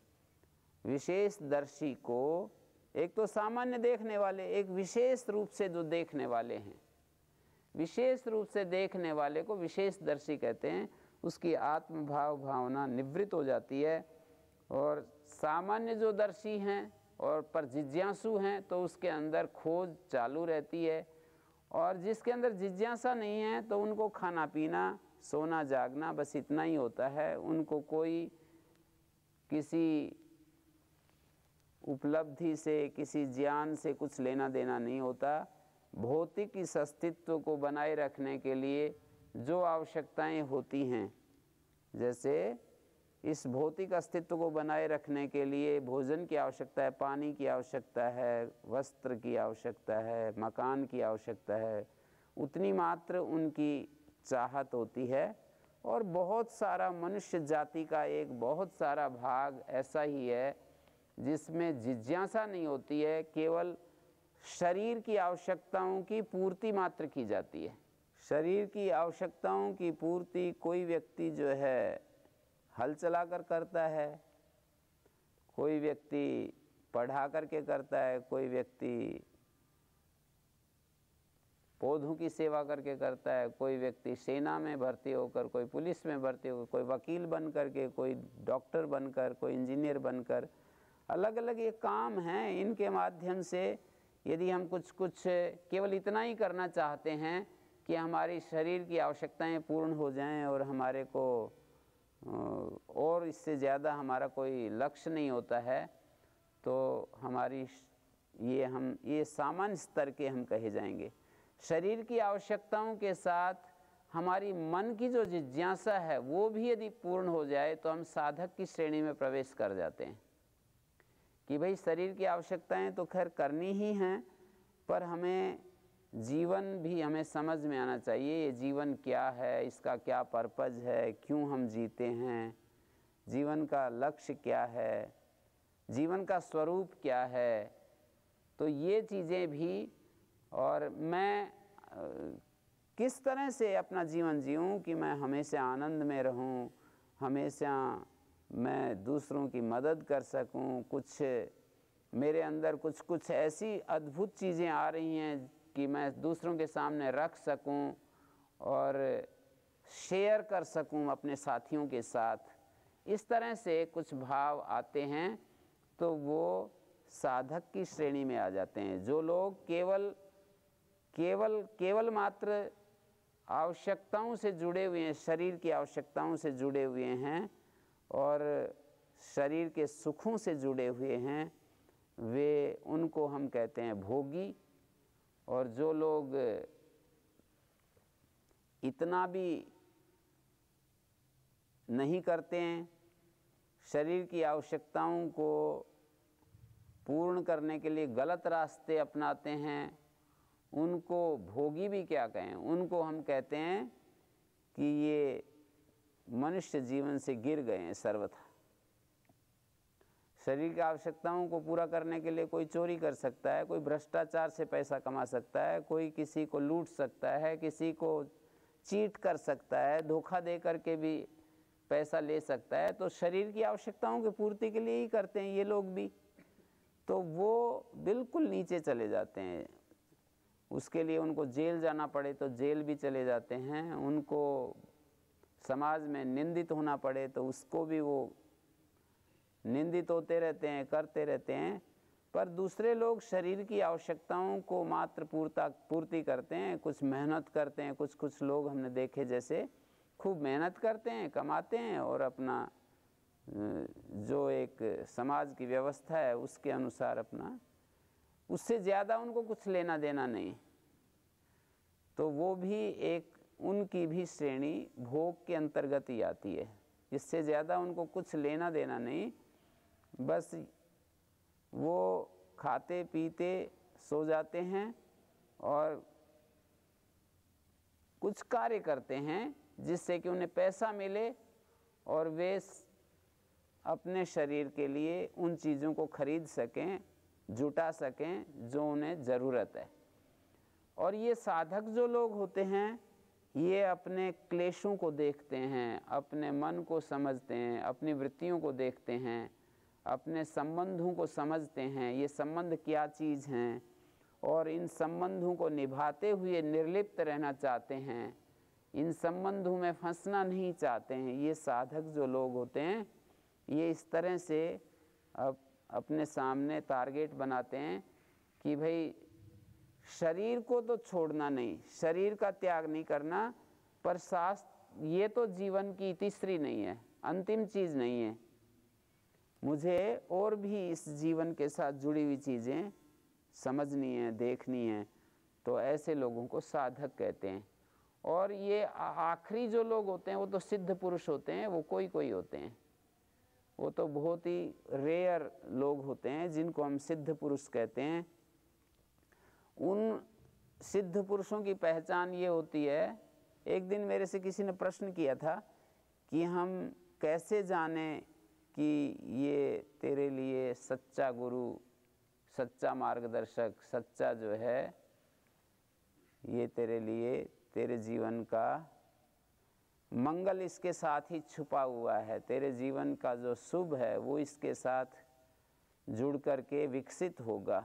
विशेषदर्शी को एक तो सामान्य देखने वाले, एक विशेष रूप से जो देखने वाले हैं, विशेष रूप से देखने वाले को विशेषदर्शी कहते हैं। उसकी आत्मभाव भावना निवृत्त हो जाती है। और सामान्य जो दर्शी हैं और पर जिज्ञासु हैं तो उसके अंदर खोज चालू रहती है। और जिसके अंदर जिज्ञासा नहीं है तो उनको खाना पीना, सोना जागना, बस इतना ही होता है। उनको कोई किसी उपलब्धि से, किसी ज्ञान से कुछ लेना देना नहीं होता। भौतिक इस अस्तित्व को बनाए रखने के लिए जो आवश्यकताएं होती हैं, जैसे इस भौतिक अस्तित्व को बनाए रखने के लिए भोजन की आवश्यकता है, पानी की आवश्यकता है, वस्त्र की आवश्यकता है, मकान की आवश्यकता है, उतनी मात्र उनकी चाहत होती है। और बहुत सारा मनुष्य जाति का एक बहुत सारा भाग ऐसा ही है जिसमें जिज्ञासा नहीं होती है, केवल शरीर की आवश्यकताओं की पूर्ति मात्र की जाती है। शरीर की आवश्यकताओं की पूर्ति कोई व्यक्ति जो है हल चलाकर करता है, कोई व्यक्ति पढ़ा करके करता है, कोई व्यक्ति पौधों की सेवा करके करता है, कोई व्यक्ति सेना में भर्ती होकर, कोई पुलिस में भर्ती होकर, कोई वकील बन करके, कोई डॉक्टर बनकर, कोई इंजीनियर बनकर। अलग अलग ये काम हैं। इनके माध्यम से यदि हम कुछ कुछ केवल इतना ही करना चाहते हैं कि हमारी शरीर की आवश्यकताएं पूर्ण हो जाएं और हमारे को और इससे ज़्यादा हमारा कोई लक्ष्य नहीं होता है, तो हमारी ये सामान्य स्तर के हम कहे जाएंगे। शरीर की आवश्यकताओं के साथ हमारी मन की जो जिज्ञासा है वो भी यदि पूर्ण हो जाए तो हम साधक की श्रेणी में प्रवेश कर जाते हैं कि भाई शरीर की आवश्यकताएं तो खैर करनी ही हैं, पर हमें जीवन भी हमें समझ में आना चाहिए। ये जीवन क्या है, इसका क्या पर्पज़ है, क्यों हम जीते हैं, जीवन का लक्ष्य क्या है, जीवन का स्वरूप क्या है। तो ये चीज़ें भी, और मैं किस तरह से अपना जीवन जीऊँ कि मैं हमेशा आनंद में रहूँ, हमेशा मैं दूसरों की मदद कर सकूं, कुछ मेरे अंदर कुछ ऐसी अद्भुत चीज़ें आ रही हैं कि मैं दूसरों के सामने रख सकूं और शेयर कर सकूं अपने साथियों के साथ। इस तरह से कुछ भाव आते हैं तो वो साधक की श्रेणी में आ जाते हैं। जो लोग केवल मात्र आवश्यकताओं से जुड़े हुए हैं, शरीर की आवश्यकताओं से जुड़े हुए हैं और शरीर के सुखों से जुड़े हुए हैं, वे उनको हम कहते हैं भोगी। और जो लोग इतना भी नहीं करते हैं, शरीर की आवश्यकताओं को पूर्ण करने के लिए गलत रास्ते अपनाते हैं, उनको भोगी भी क्या कहें, उनको हम कहते हैं कि ये मनुष्य जीवन से गिर गए हैं सर्वथा। शरीर की आवश्यकताओं को पूरा करने के लिए कोई चोरी कर सकता है, कोई भ्रष्टाचार से पैसा कमा सकता है, कोई किसी को लूट सकता है, किसी को चीट कर सकता है, धोखा दे करके भी पैसा ले सकता है। तो शरीर की आवश्यकताओं की पूर्ति के लिए ही करते हैं ये लोग भी, तो वो बिल्कुल नीचे चले जाते हैं। उसके लिए उनको जेल जाना पड़े तो जेल भी चले जाते हैं, उनको समाज में निंदित होना पड़े तो उसको भी वो निंदित होते रहते हैं, करते रहते हैं। पर दूसरे लोग शरीर की आवश्यकताओं को मात्र पूर्ति करते हैं, कुछ मेहनत करते हैं। कुछ लोग हमने देखे जैसे खूब मेहनत करते हैं, कमाते हैं और अपना जो एक समाज की व्यवस्था है उसके अनुसार अपना, उससे ज़्यादा उनको कुछ लेना देना नहीं। तो वो भी एक, उनकी भी श्रेणी भोग के अंतर्गत ही आती है। इससे ज़्यादा उनको कुछ लेना देना नहीं, बस वो खाते पीते सो जाते हैं और कुछ कार्य करते हैं जिससे कि उन्हें पैसा मिले और वे अपने शरीर के लिए उन चीज़ों को खरीद सकें, जुटा सकें जो उन्हें ज़रूरत है। और ये साधक जो लोग होते हैं ये अपने क्लेशों को देखते हैं, अपने मन को समझते हैं, अपनी वृत्तियों को देखते हैं, अपने संबंधों को समझते हैं, ये संबंध क्या चीज़ हैं, और इन संबंधों को निभाते हुए निर्लिप्त रहना चाहते हैं, इन संबंधों में फंसना नहीं चाहते हैं। ये साधक जो लोग होते हैं ये इस तरह से अपने सामने टारगेट बनाते हैं कि भाई शरीर को तो छोड़ना नहीं, शरीर का त्याग नहीं करना, पर शास्त्र ये तो जीवन की तीसरी नहीं है, अंतिम चीज़ नहीं है, मुझे और भी इस जीवन के साथ जुड़ी हुई चीज़ें समझनी है, देखनी है। तो ऐसे लोगों को साधक कहते हैं। और ये आखिरी जो लोग होते हैं वो तो सिद्ध पुरुष होते हैं, वो कोई होते हैं, वो तो बहुत ही रेयर लोग होते हैं जिनको हम सिद्ध पुरुष कहते हैं। उन सिद्ध पुरुषों की पहचान ये होती है, एक दिन मेरे से किसी ने प्रश्न किया था कि हम कैसे जाने कि ये तेरे लिए सच्चा गुरु, सच्चा मार्गदर्शक, सच्चा जो है ये तेरे लिए, तेरे जीवन का मंगल इसके साथ ही छुपा हुआ है, तेरे जीवन का जो शुभ है वो इसके साथ जुड़ करके विकसित होगा,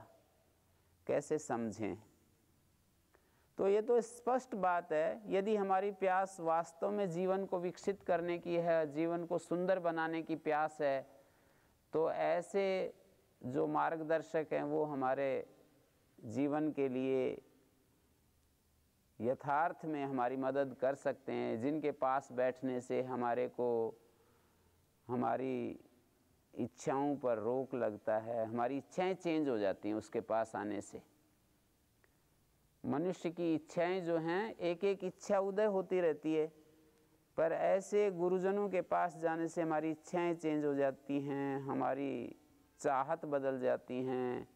कैसे समझें। तो ये तो स्पष्ट बात है, यदि हमारी प्यास वास्तव में जीवन को विकसित करने की है, जीवन को सुंदर बनाने की प्यास है, तो ऐसे जो मार्गदर्शक हैं वो हमारे जीवन के लिए यथार्थ में हमारी मदद कर सकते हैं, जिनके पास बैठने से हमारे को हमारी इच्छाओं पर रोक लगता है, हमारी इच्छाएं चेंज हो जाती हैं उसके पास आने से। मनुष्य की इच्छाएं जो हैं, एक एक इच्छा उदय होती रहती है, पर ऐसे गुरुजनों के पास जाने से हमारी इच्छाएं चेंज हो जाती हैं, हमारी चाहत बदल जाती हैं,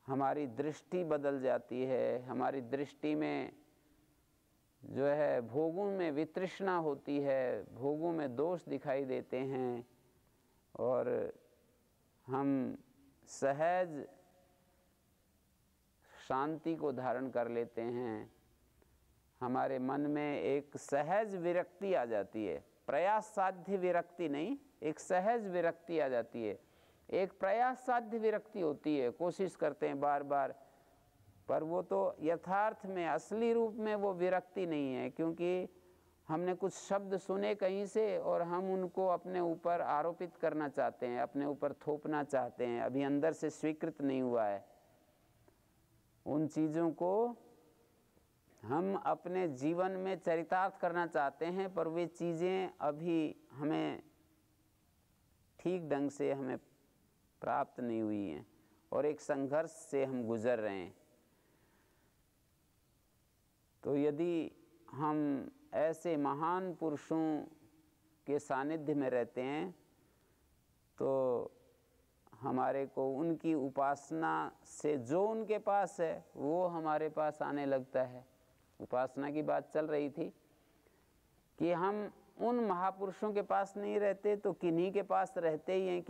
हमारी दृष्टि बदल जाती है, हमारी दृष्टि में जो है भोगों में वितृष्णा होती है, भोगों में दोष दिखाई देते हैं, और हम सहज शांति को धारण कर लेते हैं। हमारे मन में एक सहज विरक्ति आ जाती है, प्रयास साध्य विरक्ति नहीं, एक सहज विरक्ति आ जाती है। एक प्रयास साध्य विरक्ति होती है, कोशिश करते हैं बार बार, पर वो तो यथार्थ में असली रूप में वो विरक्ति नहीं है, क्योंकि हमने कुछ शब्द सुने कहीं से और हम उनको अपने ऊपर आरोपित करना चाहते हैं, अपने ऊपर थोपना चाहते हैं, अभी अंदर से स्वीकृत नहीं हुआ है। उन चीज़ों को हम अपने जीवन में चरितार्थ करना चाहते हैं, पर वे चीज़ें अभी हमें ठीक ढंग से हमें प्राप्त नहीं हुई हैं और एक संघर्ष से हम गुजर रहे हैं। तो यदि हम ऐसे महान पुरुषों के सानिध्य में रहते हैं तो हमारे को उनकी उपासना से जो उनके पास है वो हमारे पास आने लगता है। उपासना की बात चल रही थी कि हम उन महापुरुषों के पास नहीं रहते तो किन्हीं के पास रहते ही हैं,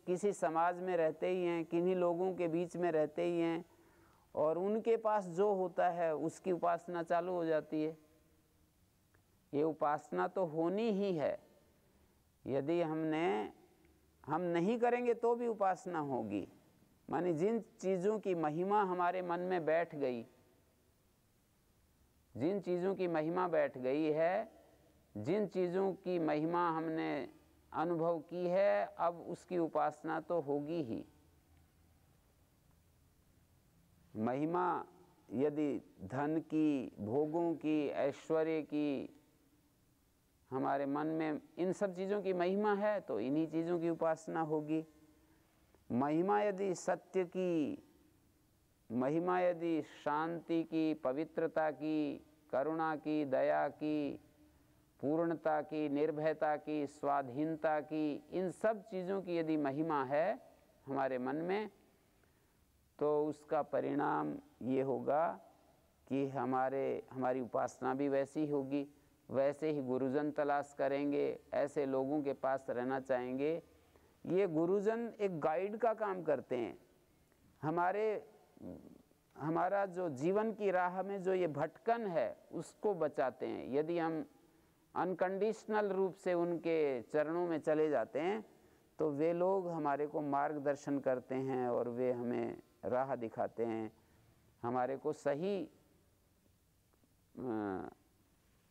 किसी समाज में रहते ही हैं, किन्हीं लोगों के बीच में रहते ही हैं, और उनके पास जो होता है उसकी उपासना चालू हो जाती है। ये उपासना तो होनी ही है, यदि हम नहीं करेंगे तो भी उपासना होगी। माने जिन चीज़ों की महिमा हमारे मन में बैठ गई, जिन चीज़ों की महिमा बैठ गई है, जिन चीज़ों की महिमा हमने अनुभव की है, अब उसकी उपासना तो होगी ही। महिमा यदि धन की, भोगों की, ऐश्वर्य की हमारे मन में इन सब चीज़ों की महिमा है तो इन्हीं चीज़ों की उपासना होगी। महिमा यदि सत्य की, महिमा यदि शांति की, पवित्रता की, करुणा की, दया की, पूर्णता की, निर्भयता की, स्वाधीनता की, इन सब चीज़ों की यदि महिमा है हमारे मन में, तो उसका परिणाम ये होगा कि हमारी उपासना भी वैसी होगी। वैसे ही गुरुजन तलाश करेंगे, ऐसे लोगों के पास रहना चाहेंगे। ये गुरुजन एक गाइड का काम करते हैं, हमारा जो जीवन की राह में जो ये भटकन है उसको बचाते हैं। यदि हम अनकंडीशनल रूप से उनके चरणों में चले जाते हैं तो वे लोग हमारे को मार्गदर्शन करते हैं और वे हमें राह दिखाते हैं, हमारे को सही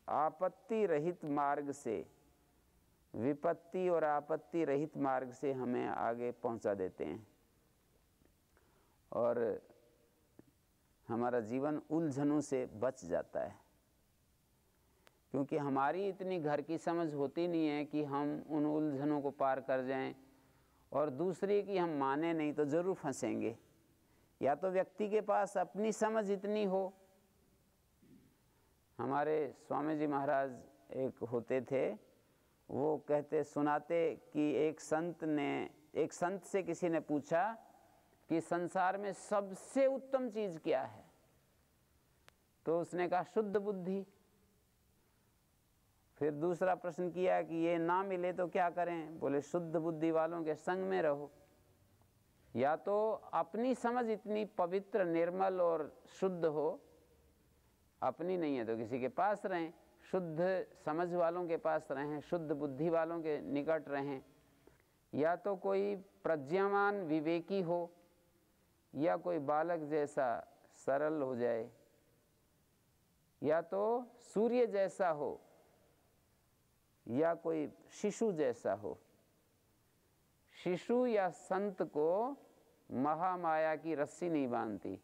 आपत्ति रहित मार्ग से, विपत्ति और आपत्ति रहित मार्ग से हमें आगे पहुंचा देते हैं, और हमारा जीवन उलझनों से बच जाता है। क्योंकि हमारी इतनी घर की समझ होती नहीं है कि हम उन उलझनों को पार कर जाएं, और दूसरे की हम माने नहीं तो ज़रूर फंसेंगे। या तो व्यक्ति के पास अपनी समझ इतनी हो। हमारे स्वामी जी महाराज एक होते थे, वो सुनाते कि एक संत से किसी ने पूछा कि संसार में सबसे उत्तम चीज़ क्या है, तो उसने कहा शुद्ध बुद्धि। फिर दूसरा प्रश्न किया कि ये ना मिले तो क्या करें, बोले शुद्ध बुद्धि वालों के संग में रहो। या तो अपनी समझ इतनी पवित्र, निर्मल और शुद्ध हो, अपनी नहीं है तो किसी के पास रहें, शुद्ध समझ वालों के पास रहें, शुद्ध बुद्धि वालों के निकट रहें। या तो कोई प्रज्ञावान विवेकी हो, या कोई बालक जैसा सरल हो जाए, या तो सूर्य जैसा हो, या कोई शिशु जैसा हो। शिशु या संत को महामाया की रस्सी नहीं बांधती,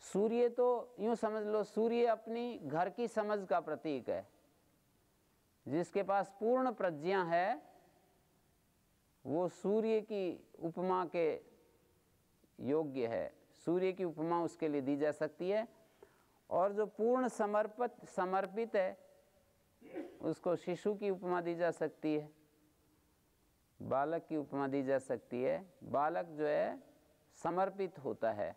सूर्य तो यूँ समझ लो, सूर्य अपनी घर की समझ का प्रतीक है। जिसके पास पूर्ण प्रज्ञा है वो सूर्य की उपमा के योग्य है, सूर्य की उपमा उसके लिए दी जा सकती है। और जो पूर्ण समर्पित है उसको शिशु की उपमा दी जा सकती है, बालक की उपमा दी जा सकती है। बालक जो है समर्पित होता है,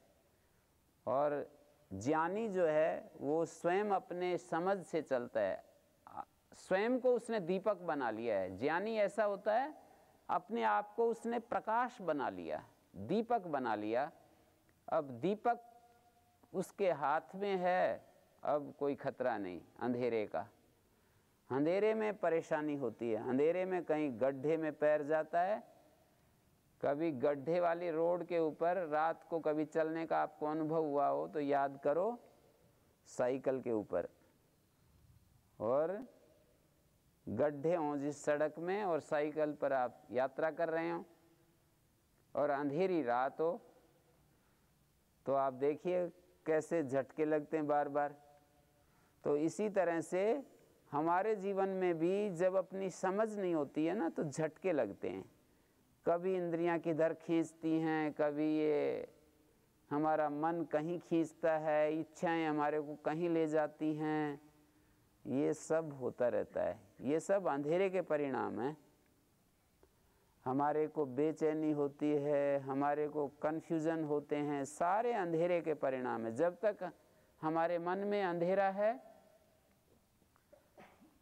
और ज्ञानी जो है वो स्वयं अपने समझ से चलता है, स्वयं को उसने दीपक बना लिया है। ज्ञानी ऐसा होता है अपने आप को उसने प्रकाश बना लिया, दीपक बना लिया। अब दीपक उसके हाथ में है, अब कोई खतरा नहीं अंधेरे का। अंधेरे में परेशानी होती है, अंधेरे में कहीं गड्ढे में पैर जाता है, कभी गड्ढे वाली रोड के ऊपर रात को कभी चलने का आपको अनुभव हुआ हो तो याद करो, साइकिल के ऊपर, और गड्ढे हों जिस सड़क में और साइकिल पर आप यात्रा कर रहे हो और अंधेरी रात हो, तो आप देखिए कैसे झटके लगते हैं बार बार। तो इसी तरह से हमारे जीवन में भी जब अपनी समझ नहीं होती है ना तो झटके लगते हैं। कभी इंद्रियां किधर खींचती हैं, कभी ये हमारा मन कहीं खींचता है, इच्छाएं हमारे को कहीं ले जाती हैं, ये सब होता रहता है। ये सब अंधेरे के परिणाम हैं। हमारे को बेचैनी होती है, हमारे को कन्फ्यूजन होते हैं, सारे अंधेरे के परिणाम है। जब तक हमारे मन में अंधेरा है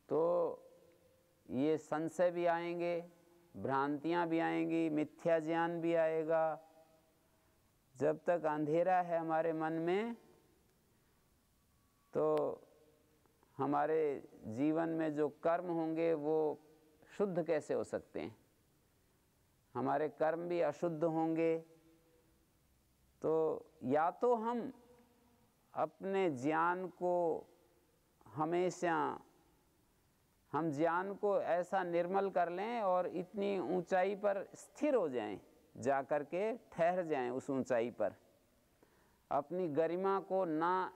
तो ये संशय भी आएंगे, भ्रांतियां भी आएंगी, मिथ्या ज्ञान भी आएगा। जब तक अंधेरा है हमारे मन में तो हमारे जीवन में जो कर्म होंगे वो शुद्ध कैसे हो सकते हैं, हमारे कर्म भी अशुद्ध होंगे। तो या तो हम अपने ज्ञान को हमेशा, हम ज्ञान को ऐसा निर्मल कर लें और इतनी ऊंचाई पर स्थिर हो जाएं, जा कर के ठहर जाएं उस ऊंचाई पर, अपनी गरिमा को ना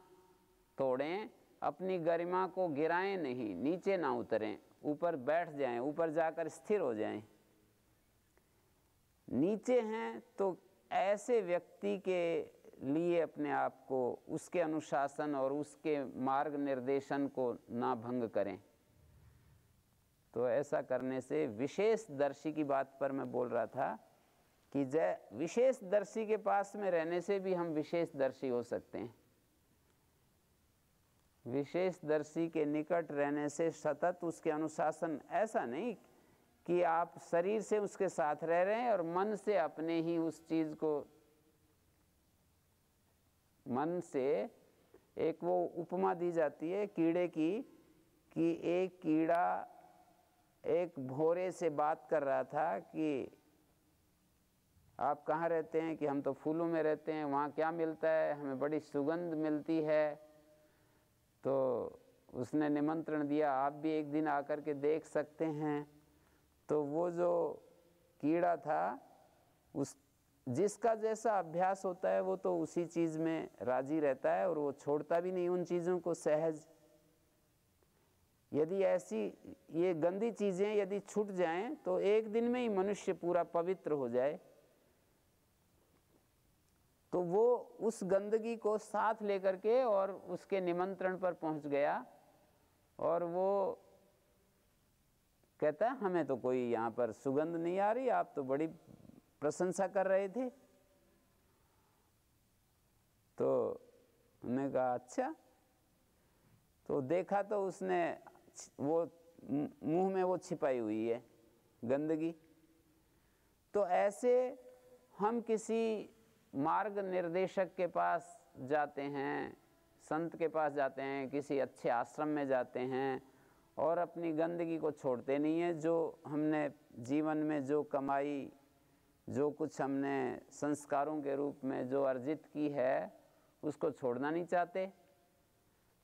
तोड़ें, अपनी गरिमा को गिराएं नहीं, नीचे ना उतरें, ऊपर बैठ जाएं, ऊपर जाकर स्थिर हो जाएं। नीचे हैं तो ऐसे व्यक्ति के लिए अपने आप को उसके अनुशासन और उसके मार्ग निर्देशन को ना भंग करें। तो ऐसा करने से विशेष दर्शी की बात पर मैं बोल रहा था कि विशेष दर्शी के पास में रहने से भी हम विशेष दर्शी हो सकते हैं। विशेष दर्शी के निकट रहने से सतत उसके अनुशासन, ऐसा नहीं कि आप शरीर से उसके साथ रह रहे हैं और मन से अपने ही उस चीज को, मन से एक वो उपमा दी जाती है कीड़े की, कि एक कीड़ा एक भौरे से बात कर रहा था कि आप कहाँ रहते हैं, कि हम तो फूलों में रहते हैं, वहाँ क्या मिलता है, हमें बड़ी सुगंध मिलती है। तो उसने निमंत्रण दिया, आप भी एक दिन आकर के देख सकते हैं। तो वो जो कीड़ा था, उस जिसका जैसा अभ्यास होता है वो तो उसी चीज़ में राजी रहता है और वो छोड़ता भी नहीं उन चीज़ों को सहज। यदि ऐसी ये गंदी चीज़ें यदि छूट जाएं तो एक दिन में ही मनुष्य पूरा पवित्र हो जाए। तो वो उस गंदगी को साथ लेकर के और उसके निमंत्रण पर पहुंच गया और वो कहता है हमें तो कोई यहाँ पर सुगंध नहीं आ रही, आप तो बड़ी प्रशंसा कर रहे थे। तो उन्होंने कहा अच्छा। तो देखा तो उसने वो मुंह में वो छिपाई हुई है गंदगी। तो ऐसे हम किसी मार्ग निर्देशक के पास जाते हैं, संत के पास जाते हैं, किसी अच्छे आश्रम में जाते हैं और अपनी गंदगी को छोड़ते नहीं है। जो हमने जीवन में जो कमाई, जो कुछ हमने संस्कारों के रूप में जो अर्जित की है उसको छोड़ना नहीं चाहते,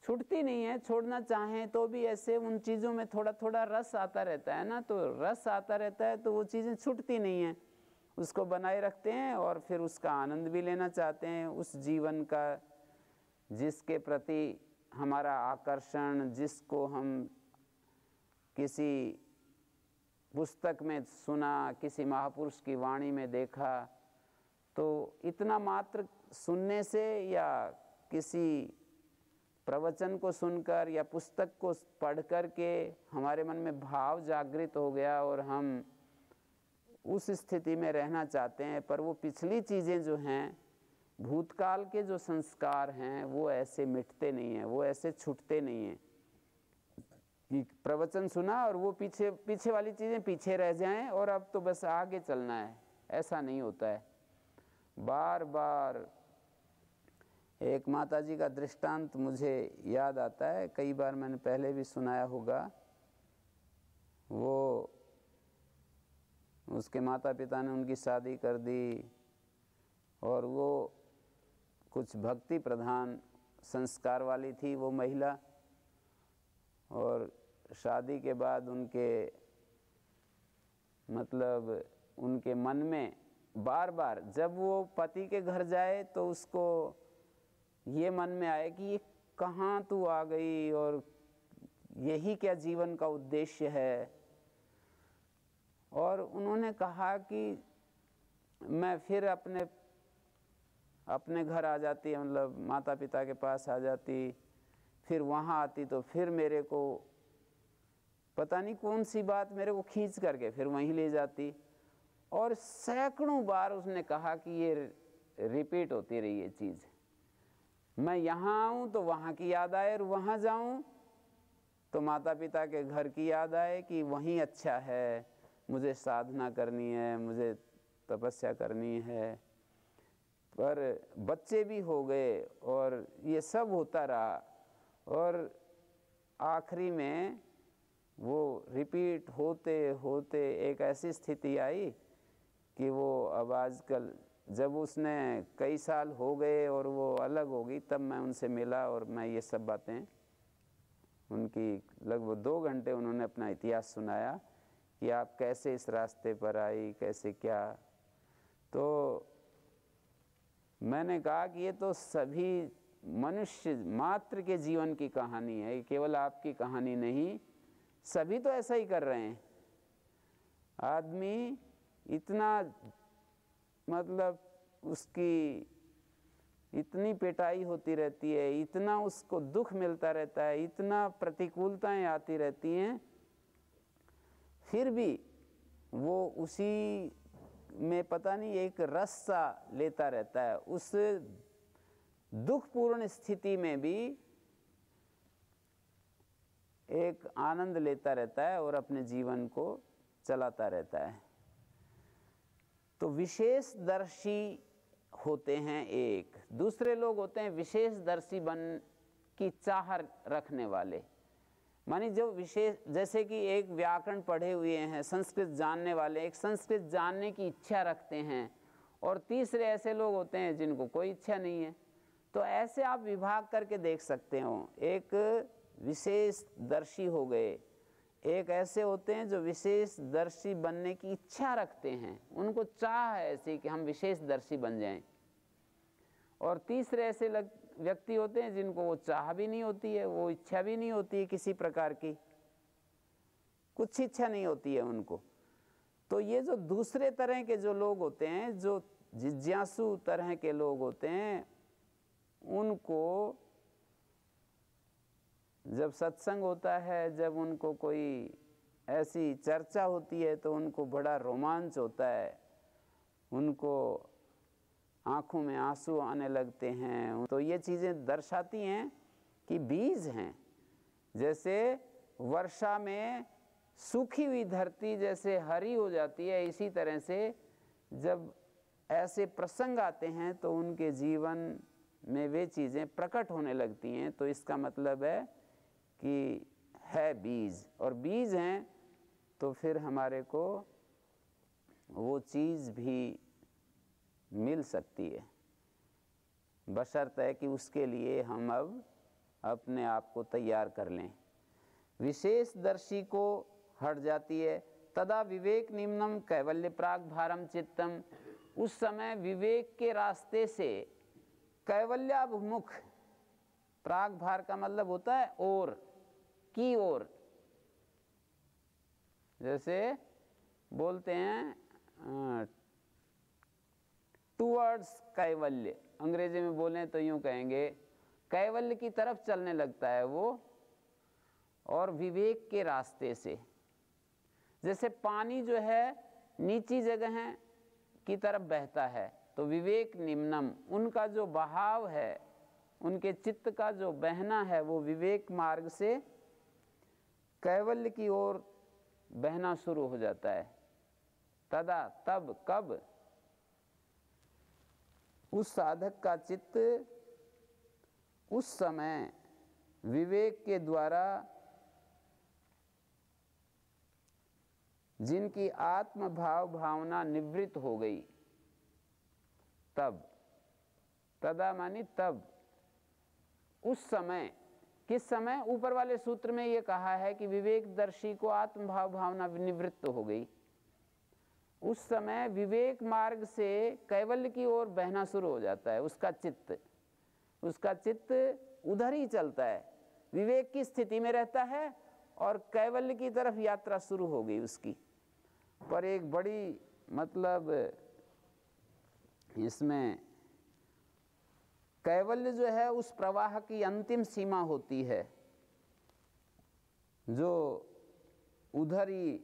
छूटती नहीं है। छोड़ना चाहें तो भी ऐसे उन चीज़ों में थोड़ा थोड़ा रस आता रहता है ना, तो रस आता रहता है तो वो चीज़ें छूटती नहीं हैं, उसको बनाए रखते हैं और फिर उसका आनंद भी लेना चाहते हैं, उस जीवन का जिसके प्रति हमारा आकर्षण, जिसको हम किसी पुस्तक में सुना, किसी महापुरुष की वाणी में देखा, तो इतना मात्र सुनने से या किसी प्रवचन को सुनकर या पुस्तक को पढ़ कर के हमारे मन में भाव जागृत हो गया और हम उस स्थिति में रहना चाहते हैं। पर वो पिछली चीज़ें जो हैं, भूतकाल के जो संस्कार हैं, वो ऐसे मिटते नहीं हैं, वो ऐसे छूटते नहीं हैं कि प्रवचन सुना और वो पीछे वाली चीज़ें पीछे रह जाएं और अब तो बस आगे चलना है। ऐसा नहीं होता है। बार बार एक माता जी का दृष्टांत मुझे याद आता है, कई बार मैंने पहले भी सुनाया होगा। वो उसके माता पिता ने उनकी शादी कर दी और वो कुछ भक्ति प्रधान संस्कार वाली थी वो महिला, और शादी के बाद उनके मन में बार बार जब वो पति के घर जाए तो उसको ये मन में आए कि ये कहाँ तू आ गई और यही क्या जीवन का उद्देश्य है। और उन्होंने कहा कि मैं फिर अपने घर आ जाती, मतलब माता पिता के पास आ जाती, फिर वहाँ आती तो फिर मेरे को पता नहीं कौन सी बात मेरे को खींच करके फिर वहीं ले जाती। और सैकड़ों बार उसने कहा कि ये रिपीट होती रही ये चीज़। मैं यहाँ आऊँ तो वहाँ की याद आए और वहाँ जाऊँ तो माता पिता के घर की याद आए कि वहीं अच्छा है, मुझे साधना करनी है, मुझे तपस्या करनी है। पर बच्चे भी हो गए और ये सब होता रहा और आखिरी में वो रिपीट होते होते एक ऐसी स्थिति आई कि वो अब आजकल जब उसने कई साल हो गए और वो अलग हो गई, तब मैं उनसे मिला और मैं ये सब बातें उनकी लगभग 2 घंटे उन्होंने अपना इतिहास सुनाया कि आप कैसे इस रास्ते पर आई, कैसे क्या। तो मैंने कहा कि ये तो सभी मनुष्य मात्र के जीवन की कहानी है, केवल आपकी कहानी नहीं, सभी तो ऐसा ही कर रहे हैं। आदमी इतना उसकी इतनी पिटाई होती रहती है, इतना उसको दुख मिलता रहता है, इतना प्रतिकूलताएं आती रहती हैं, फिर भी वो उसी में पता नहीं एक रस सा लेता रहता है। उस दुखपूर्ण स्थिति में भी एक आनंद लेता रहता है और अपने जीवन को चलाता रहता है। तो विशेषदर्शी होते हैं एक, दूसरे लोग होते हैं विशेषदर्शी बन की चाह रखने वाले। मानी जो विशेष, जैसे कि एक व्याकरण पढ़े हुए हैं, संस्कृत जानने वाले, एक संस्कृत जानने की इच्छा रखते हैं, और तीसरे ऐसे लोग होते हैं जिनको कोई इच्छा नहीं है। तो ऐसे आप विभाग करके देख सकते हो। एक विशेषदर्शी हो गए, एक ऐसे होते हैं जो विशेषदर्शी बनने की इच्छा रखते हैं, उनको चाह है ऐसी कि हम विशेषदर्शी बन जाएं। और तीसरे ऐसे व्यक्ति होते हैं जिनको वो चाह भी नहीं होती है, वो इच्छा भी नहीं होती है किसी प्रकार की, कुछ इच्छा नहीं होती है उनको। तो ये जो दूसरे तरह के जो लोग होते हैं, जो जिज्ञासु तरह के लोग होते हैं, उनको जब सत्संग होता है, जब उनको कोई ऐसी चर्चा होती है तो उनको बड़ा रोमांच होता है, उनको आँखों में आंसू आने लगते हैं। तो ये चीज़ें दर्शाती हैं कि बीज हैं। जैसे वर्षा में सूखी हुई धरती जैसे हरी हो जाती है, इसी तरह से जब ऐसे प्रसंग आते हैं तो उनके जीवन में वे चीज़ें प्रकट होने लगती हैं। तो इसका मतलब है कि है बीज, और बीज हैं तो फिर हमारे को वो चीज़ भी मिल सकती है, बशर्ते है कि उसके लिए हम अब अपने आप को तैयार कर लें। विशेषदर्शी को हट जाती है। तदा विवेक निम्नम कैवल्य प्राग भारम चित्तम। उस समय विवेक के रास्ते से कैवल्याभिमुख प्राग भार का मतलब होता है और, की ओर। जैसे बोलते हैं टूवर्ड्स कैवल्य, अंग्रेजी में बोलें तो यूं कहेंगे कैवल्य की तरफ चलने लगता है वो, और विवेक के रास्ते से। जैसे पानी जो है नीची जगह की तरफ बहता है, तो विवेक निम्नम, उनका जो बहाव है, उनके चित्त का जो बहना है वो विवेक मार्ग से कैवल्य की ओर बहना शुरू हो जाता है। तदा, तब, कब उस साधक का चित्त उस समय विवेक के द्वारा जिनकी आत्म भाव भावना निवृत्त हो गई, तब, तदा मानी तब, उस समय, किस समय? ऊपर वाले सूत्र में ये कहा है कि विवेकदर्शी को आत्म भाव भावना निवृत्त हो गई, उस समय विवेक मार्ग से कैवल्य की ओर बहना शुरू हो जाता है उसका चित्त। उसका चित्त उधर ही चलता है, विवेक की स्थिति में रहता है और कैवल्य की तरफ यात्रा शुरू हो गई उसकी। पर एक बड़ी मतलब इसमें कैवल्य जो है उस प्रवाह की अंतिम सीमा होती है, जो उधर ही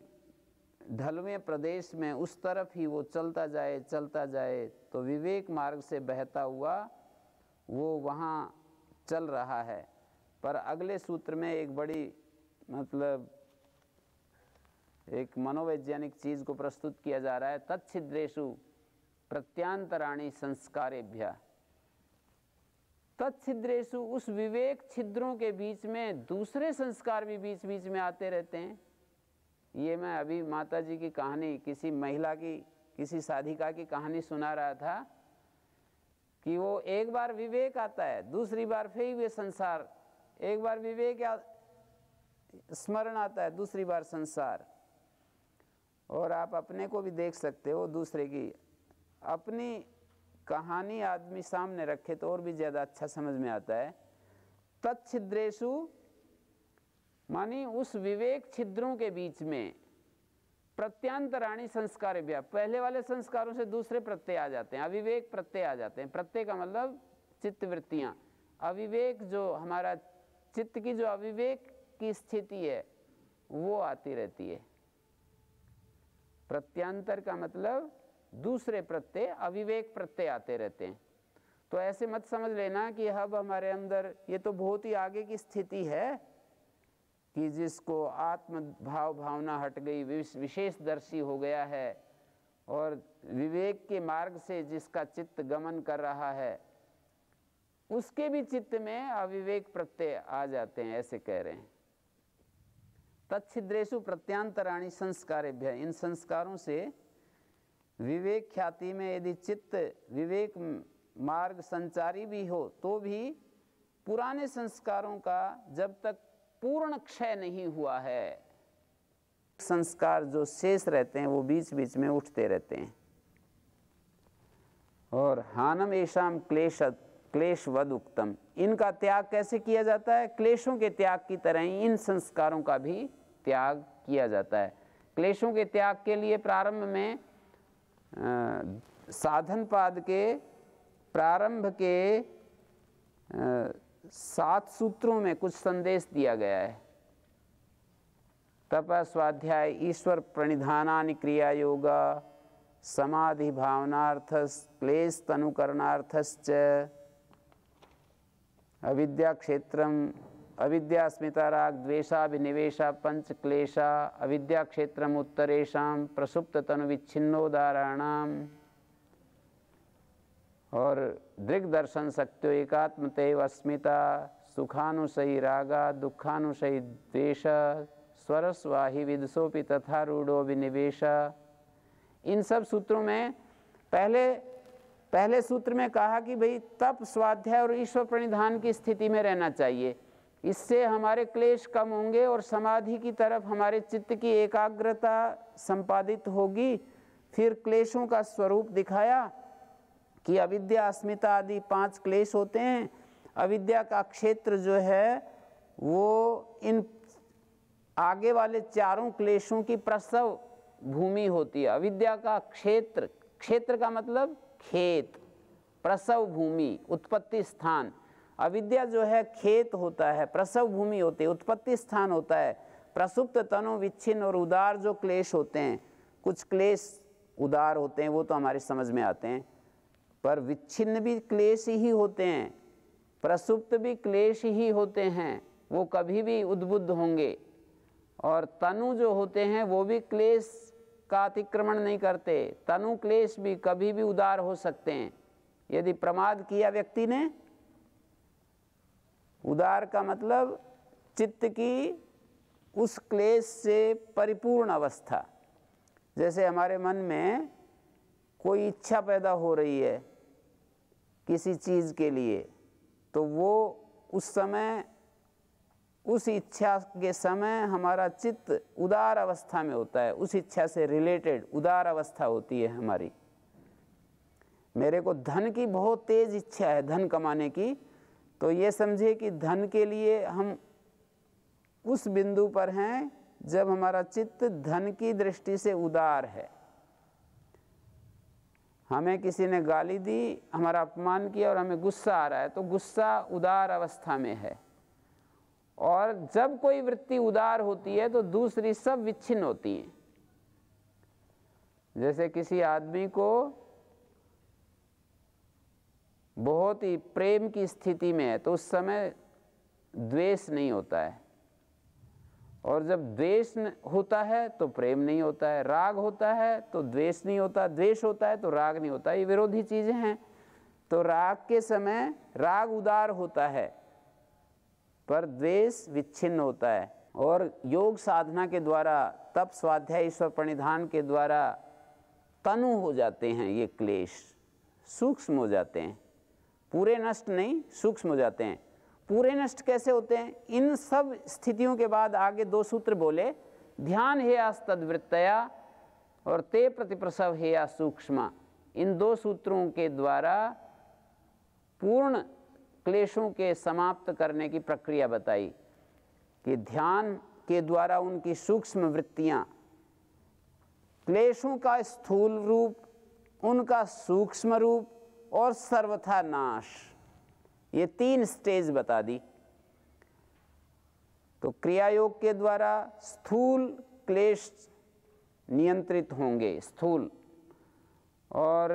ढलवे प्रदेश में उस तरफ ही वो चलता जाए तो विवेक मार्ग से बहता हुआ वो वहाँ चल रहा है। पर अगले सूत्र में एक बड़ी मतलब एक मनोवैज्ञानिक चीज को प्रस्तुत किया जा रहा है, तच्छिद्रेषु प्रत्यांतराणि संस्कारेभ्यः। तच्छिद्रेषु, उस विवेक छिद्रों के बीच में दूसरे संस्कार भी बीच बीच में आते रहते हैं। ये मैं अभी माता जी की कहानी, किसी महिला की, किसी साधिका की कहानी सुना रहा था कि वो एक बार विवेक आता है, दूसरी बार फिर वे संसार, एक बार विवेक या स्मरण आता है, दूसरी बार संसार। और आप अपने को भी देख सकते हो, दूसरे की अपनी कहानी आदमी सामने रखे तो और भी ज्यादा अच्छा समझ में आता है। तच्छिद्रेषु मानी उस विवेक छिद्रों के बीच में प्रत्यांतराणि संस्कार, पहले वाले संस्कारों से दूसरे प्रत्यय आ जाते हैं, अविवेक प्रत्यय आ जाते हैं। प्रत्यय का मतलब चित्त वृत्तियां, अविवेक जो हमारा चित्त की जो अविवेक की स्थिति है वो आती रहती है। प्रत्यांतर का मतलब दूसरे प्रत्यय, अविवेक प्रत्यय आते रहते हैं। तो ऐसे मत समझ लेना कि अब हमारे अंदर ये तो बहुत ही आगे की स्थिति है कि जिसको आत्म भाव भावना हट गई, विशेष दर्शी हो गया है और विवेक के मार्ग से जिसका चित्त गमन कर रहा है उसके भी चित्त में अविवेक प्रत्यय आ जाते हैं, ऐसे कह रहे हैं। तच्छिद्रेषु प्रत्यांतराणि संस्कारेभ्यः, इन संस्कारों से विवेक ख्याति में यदि चित्त विवेक मार्ग संचारी भी हो तो भी पुराने संस्कारों का जब तक पूर्ण क्षय नहीं हुआ है, संस्कार जो शेष रहते हैं वो बीच बीच में उठते रहते हैं। और हानम एषाम क्लेशवद उक्तम, इनका त्याग कैसे किया जाता है? क्लेशों के त्याग की तरह ही इन संस्कारों का भी त्याग किया जाता है। क्लेशों के त्याग के लिए प्रारंभ में साधन पाद के प्रारंभ के 7 सूत्रों में कुछ संदेश दिया गया है। तप, स्वाध्याय, ईश्वर प्रणिधानानि क्रिया योगा, समाधि भावनार्थस, क्लेश तनुकरणार्थश्च, अविद्या क्षेत्रम, अविद्या स्मिता राग द्वेषाभिनिवेशा पंच क्लेशा, अविद्या क्षेत्रम उत्तरेषाम प्रसुप्त तनु विच्छिन्नोदाहरणाम, और दृग् दर्शन शक्त्यो एकात्मतैव अस्मिता, सुखानुशयी रागा दुखानुशयी द्वेष, स्वरस्वाहि विदुषोपि तथा रूढ़ो विनिवेश। इन सब सूत्रों में पहले सूत्र में कहा कि भाई तप, स्वाध्याय और ईश्वर प्रणिधान की स्थिति में रहना चाहिए, इससे हमारे क्लेश कम होंगे और समाधि की तरफ हमारे चित्त की एकाग्रता संपादित होगी। फिर क्लेशों का स्वरूप दिखाया कि अविद्या, अस्मिता आदि 5 क्लेश होते हैं। अविद्या का क्षेत्र जो है वो इन आगे वाले चारों क्लेशों की प्रसव भूमि होती है। अविद्या का क्षेत्र, क्षेत्र का मतलब खेत, प्रसव भूमि, उत्पत्ति स्थान। अविद्या जो है खेत होता है, प्रसव भूमि होती है, उत्पत्ति स्थान होता है। प्रसुप्त, तनु, विच्छिन्न और उदार जो क्लेश होते हैं, कुछ क्लेश उदार होते हैं, वो तो हमारी समझ में आते हैं, पर विच्छिन्न भी क्लेश ही होते हैं, प्रसुप्त भी क्लेश ही होते हैं, वो कभी भी उद्बुद्ध होंगे। और तनु जो होते हैं वो भी क्लेश का अतिक्रमण नहीं करते, तनु क्लेश भी कभी भी उदार हो सकते हैं। यदि प्रमाद किया व्यक्ति ने, उदार का मतलब चित्त की उस क्लेश से परिपूर्ण अवस्था। जैसे हमारे मन में कोई इच्छा पैदा हो रही है किसी चीज़ के लिए, तो वो उस समय, उस इच्छा के समय हमारा चित्त उदार अवस्था में होता है, उस इच्छा से रिलेटेड उदार अवस्था होती है हमारी। मेरे को धन की बहुत तेज इच्छा है, धन कमाने की, तो ये समझे कि धन के लिए हम उस बिंदु पर हैं जब हमारा चित्त धन की दृष्टि से उदार है। हमें किसी ने गाली दी, हमारा अपमान किया और हमें गुस्सा आ रहा है, तो गुस्सा उदार अवस्था में है। और जब कोई वृत्ति उदार होती है तो दूसरी सब विच्छिन्न होती हैं। जैसे किसी आदमी को बहुत ही प्रेम की स्थिति में है तो उस समय द्वेष नहीं होता है, और जब द्वेष होता है तो प्रेम नहीं होता है, राग होता है तो द्वेष नहीं होता, द्वेष होता है तो राग नहीं होता। ये विरोधी चीजें हैं। तो राग के समय राग उदार होता है पर द्वेष विच्छिन्न होता है। और योग साधना के द्वारा, तप, स्वाध्याय, ईश्वर प्रणिधान के द्वारा तनु हो जाते हैं ये क्लेश, सूक्ष्म हो जाते हैं, पूरे नष्ट नहीं, सूक्ष्म हो जाते हैं। पूरे नष्ट कैसे होते हैं? इन सब स्थितियों के बाद आगे 2 सूत्र बोले, ध्यान हेयास्तद्वृत्तया और ते प्रतिप्रसव हेया सूक्ष्मा। इन 2 सूत्रों के द्वारा पूर्ण क्लेशों के समाप्त करने की प्रक्रिया बताई कि ध्यान के द्वारा उनकी सूक्ष्म वृत्तियां, क्लेशों का स्थूल रूप, उनका सूक्ष्म रूप और सर्वथा नाश, ये 3 स्टेज बता दी। तो क्रिया योग के द्वारा स्थूल क्लेश नियंत्रित होंगे, स्थूल, और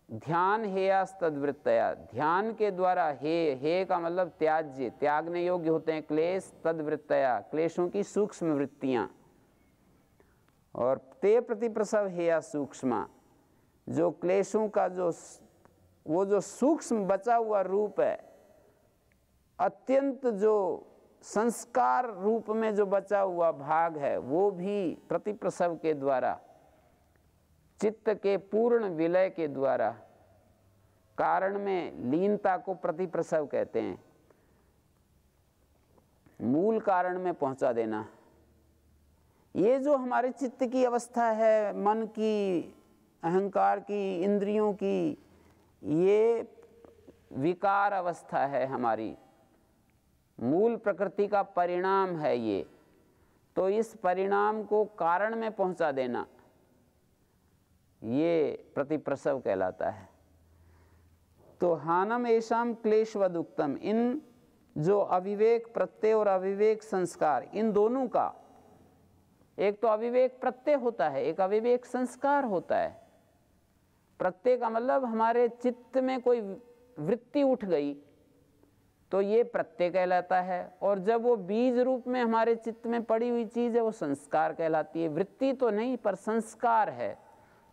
ध्यान हेयास्तद्वृत्तया, ध्यान के द्वारा, हे का मतलब त्याज्य, त्यागने योग्य होते हैं क्लेश, तद्वृत्तया, क्लेशों की सूक्ष्म वृत्तियां, और ते प्रतिप्रसव हेया सूक्ष्मा, जो क्लेशों का जो सूक्ष्म बचा हुआ रूप है, अत्यंत जो संस्कार रूप में जो बचा हुआ भाग है, वो भी प्रतिप्रसव के द्वारा, चित्त के पूर्ण विलय के द्वारा, कारण में लीनता को प्रतिप्रसव कहते हैं, मूल कारण में पहुंचा देना। ये जो हमारे चित्त की अवस्था है, मन की, अहंकार की, इंद्रियों की, ये विकार अवस्था है हमारी, मूल प्रकृति का परिणाम है ये। तो इस परिणाम को कारण में पहुंचा देना, ये प्रतिप्रसव कहलाता है। तो हानम एषाम क्लेशवद उक्तम, इन जो अविवेक प्रत्यय और अविवेक संस्कार, इन दोनों का, एक तो अविवेक प्रत्यय होता है, एक अविवेक संस्कार होता है। प्रत्यय का मतलब हमारे चित्त में कोई वृत्ति उठ गई तो ये प्रत्यय कहलाता है, और जब वो बीज रूप में हमारे चित्त में पड़ी हुई चीज है वो संस्कार कहलाती है। वृत्ति तो नहीं पर संस्कार है।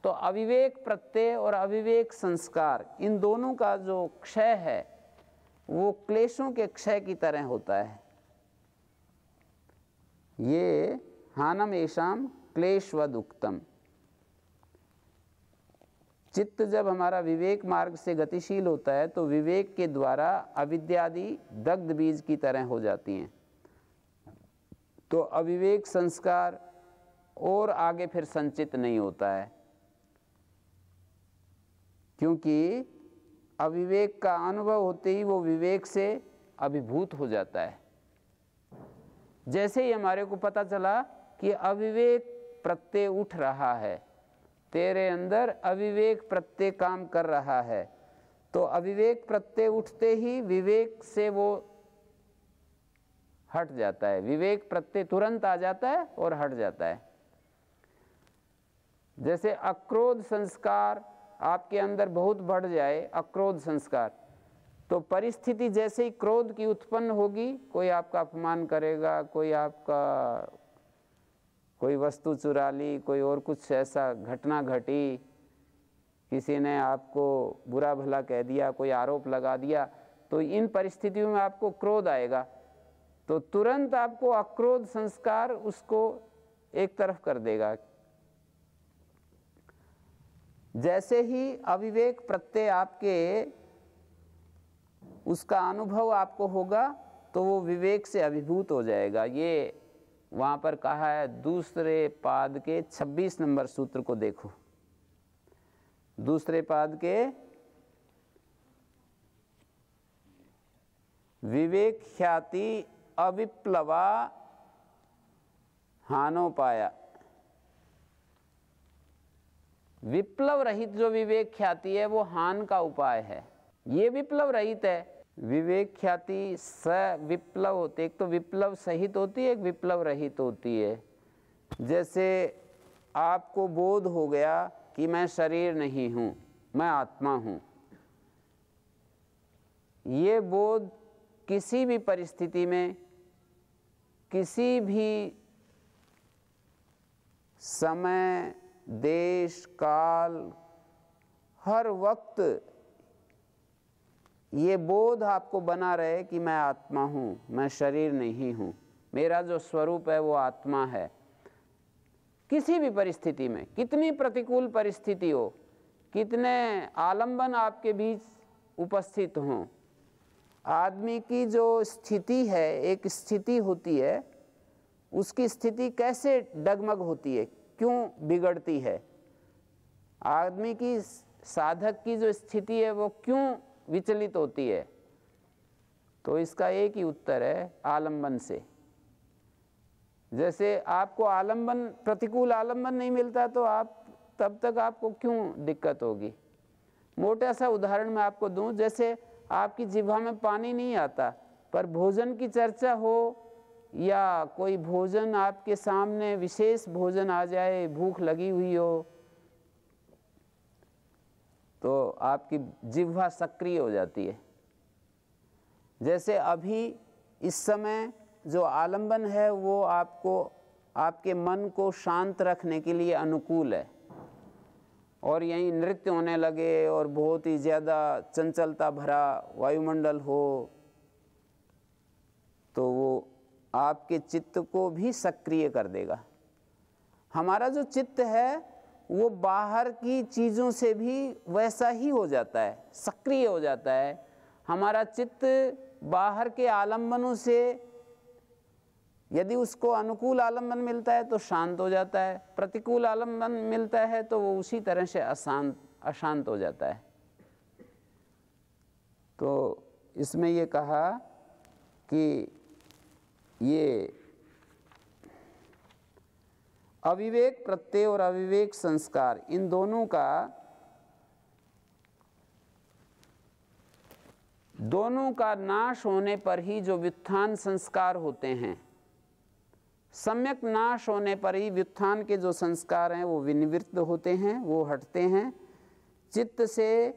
तो अविवेक प्रत्यय और अविवेक संस्कार, इन दोनों का जो क्षय है वो क्लेशों के क्षय की तरह होता है। ये हानम एषाम क्लेशवद उक्तम। चित्त जब हमारा विवेक मार्ग से गतिशील होता है तो विवेक के द्वारा अविद्यादि दग्ध बीज की तरह हो जाती हैं। तो अविवेक संस्कार और आगे फिर संचित नहीं होता है, क्योंकि अविवेक का अनुभव होते ही वो विवेक से अभिभूत हो जाता है। जैसे ही हमारे को पता चला कि अविवेक प्रत्यय उठ रहा है, तेरे अंदर अविवेक प्रत्यय काम कर रहा है, तो अविवेक प्रत्यय उठते ही विवेक से वो हट जाता है। विवेक प्रत्यय तुरंत आ जाता है और हट जाता है। जैसे अक्रोध संस्कार आपके अंदर बहुत बढ़ जाए, अक्रोध संस्कार, तो परिस्थिति जैसे ही क्रोध की उत्पन्न होगी, कोई आपका अपमान करेगा, कोई वस्तु चुरा ली, कोई और कुछ ऐसा घटना घटी, किसी ने आपको बुरा भला कह दिया, कोई आरोप लगा दिया, तो इन परिस्थितियों में आपको क्रोध आएगा, तो तुरंत आपको अक्रोध संस्कार उसको एक तरफ कर देगा। जैसे ही अविवेक प्रत्यय आपके उसका अनुभव आपको होगा तो वो विवेक से अभिभूत हो जाएगा। ये वहाँ पर कहा है दूसरे पाद के 26 नंबर सूत्र को देखो। दूसरे पाद के विवेक ख्याति अविप्लवा हानोपाया। विप्लव रहित जो विवेक ख्याति है वो हान का उपाय है। ये विप्लव रहित है। विवेक ख्याति सविप्लव होती है, एक तो विप्लव सहित होती है, एक विप्लव रहित होती है। जैसे आपको बोध हो गया कि मैं शरीर नहीं हूँ, मैं आत्मा हूँ। ये बोध किसी भी परिस्थिति में, किसी भी समय, देश, काल, हर वक्त ये बोध आपको बना रहे कि मैं आत्मा हूँ, मैं शरीर नहीं हूँ, मेरा जो स्वरूप है वो आत्मा है। किसी भी परिस्थिति में, कितनी प्रतिकूल परिस्थिति हो, कितने आलंबन आपके बीच उपस्थित हों, आदमी की जो स्थिति है, एक स्थिति होती है, उसकी स्थिति कैसे डगमग होती है, क्यों बिगड़ती है, आदमी की साधक की जो स्थिति है वो क्यों विचलित होती है, तो इसका एक ही उत्तर है, आलंबन से। जैसे आपको आलंबन, प्रतिकूल आलंबन नहीं मिलता तो आप तब तक आपको क्यों दिक्कत होगी। मोटा सा उदाहरण मैं आपको दूं, जैसे आपकी जिह्वा में पानी नहीं आता पर भोजन की चर्चा हो या कोई भोजन आपके सामने विशेष भोजन आ जाए, भूख लगी हुई हो, तो आपकी जिह्वा सक्रिय हो जाती है। जैसे अभी इस समय जो आलंबन है वो आपको, आपके मन को शांत रखने के लिए अनुकूल है, और यहीं नृत्य होने लगे और बहुत ही ज़्यादा चंचलता भरा वायुमंडल हो तो वो आपके चित्त को भी सक्रिय कर देगा। हमारा जो चित्त है वो बाहर की चीज़ों से भी वैसा ही हो जाता है, सक्रिय हो जाता है। हमारा चित्त बाहर के आलंबनों से यदि उसको अनुकूल आलंबन मिलता है तो शांत हो जाता है, प्रतिकूल आलंबन मिलता है तो वो उसी तरह से अशांत हो जाता है। तो इसमें ये कहा कि ये अविवेक प्रत्यय और अविवेक संस्कार, इन दोनों का नाश होने पर ही जो व्युत्थान संस्कार होते हैं, सम्यक नाश होने पर ही व्युत्थान के जो संस्कार हैं वो विनिवृत्त होते हैं, वो हटते हैं। चित्त से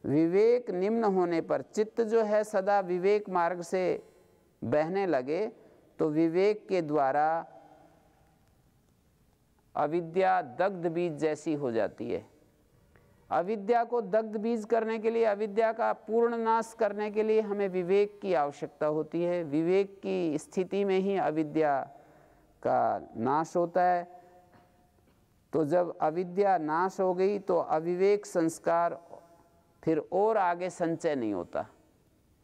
विवेक निम्न होने पर, चित्त जो है सदा विवेक मार्ग से बहने लगे तो विवेक के द्वारा अविद्या दग्ध बीज जैसी हो जाती है। अविद्या को दग्ध बीज करने के लिए, अविद्या का पूर्ण नाश करने के लिए हमें विवेक की आवश्यकता होती है। विवेक की स्थिति में ही अविद्या का नाश होता है। तो जब अविद्या नाश हो गई तो अविवेक संस्कार फिर और आगे संचय नहीं होता,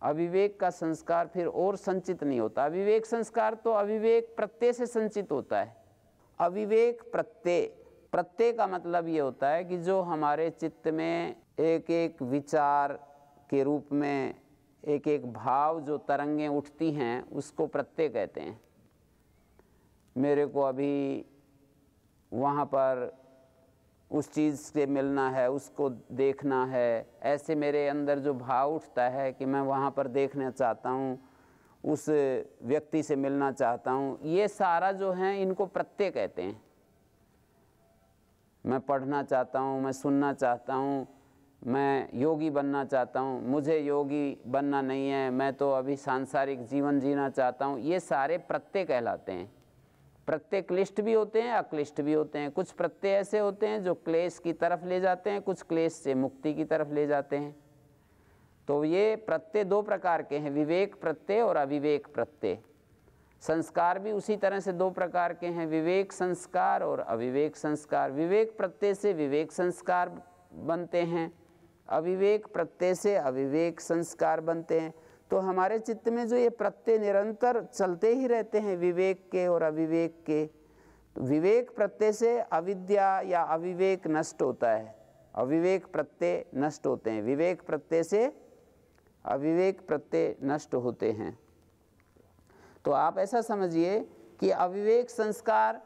अविवेक का संस्कार फिर और संचित नहीं होता। अविवेक संस्कार तो अविवेक प्रत्यय से संचित होता है। अविवेक प्रत्यय, प्रत्यय का मतलब ये होता है कि जो हमारे चित्त में एक एक विचार के रूप में एक एक भाव जो तरंगें उठती हैं उसको प्रत्यय कहते हैं। मेरे को अभी वहाँ पर उस चीज़ से मिलना है, उसको देखना है, ऐसे मेरे अंदर जो भाव उठता है कि मैं वहाँ पर देखना चाहता हूँ, उस व्यक्ति से मिलना चाहता हूँ, ये सारा जो है इनको प्रत्यय कहते हैं। मैं पढ़ना चाहता हूँ, मैं सुनना चाहता हूँ, मैं योगी बनना चाहता हूँ, मुझे योगी बनना नहीं है, मैं तो अभी सांसारिक जीवन जीना चाहता हूँ, ये सारे प्रत्यय कहलाते हैं। प्रत्यय क्लिष्ट भी होते हैं, अक्लिष्ट भी होते हैं। कुछ प्रत्यय ऐसे होते हैं जो क्लेश की तरफ ले जाते हैं, कुछ क्लेश से मुक्ति की तरफ ले जाते हैं। तो ये प्रत्यय दो प्रकार के हैं, विवेक प्रत्यय और अविवेक प्रत्यय। संस्कार भी उसी तरह से दो प्रकार के हैं, विवेक संस्कार और अविवेक संस्कार। विवेक प्रत्यय से विवेक संस्कार बनते हैं, अविवेक प्रत्यय से अविवेक संस्कार बनते हैं। तो हमारे चित्त में जो ये प्रत्यय निरंतर चलते ही रहते हैं, विवेक के और अविवेक के। तो विवेक प्रत्यय से अविद्या या अविवेक नष्ट होता है, अविवेक प्रत्यय नष्ट होते हैं, विवेक प्रत्यय से अविवेक प्रत्यय नष्ट होते हैं। तो आप ऐसा समझिए कि अविवेक संस्कार,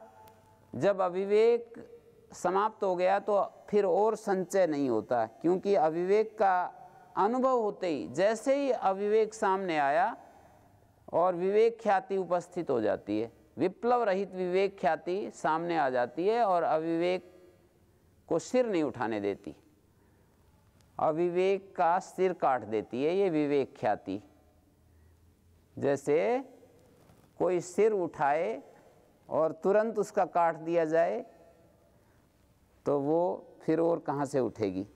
जब अविवेक समाप्त हो गया तो फिर और संचय नहीं होता, क्योंकि अविवेक का अनुभव होते ही, जैसे ही अविवेक सामने आया और विवेक ख्याति उपस्थित हो जाती है, विप्लव रहित विवेक ख्याति सामने आ जाती है और अविवेक को सिर नहीं उठाने देती, अविवेक का सिर काट देती है ये विवेक ख्याति। जैसे कोई सिर उठाए और तुरंत उसका काट दिया जाए तो वो फिर और कहाँ से उठेगी।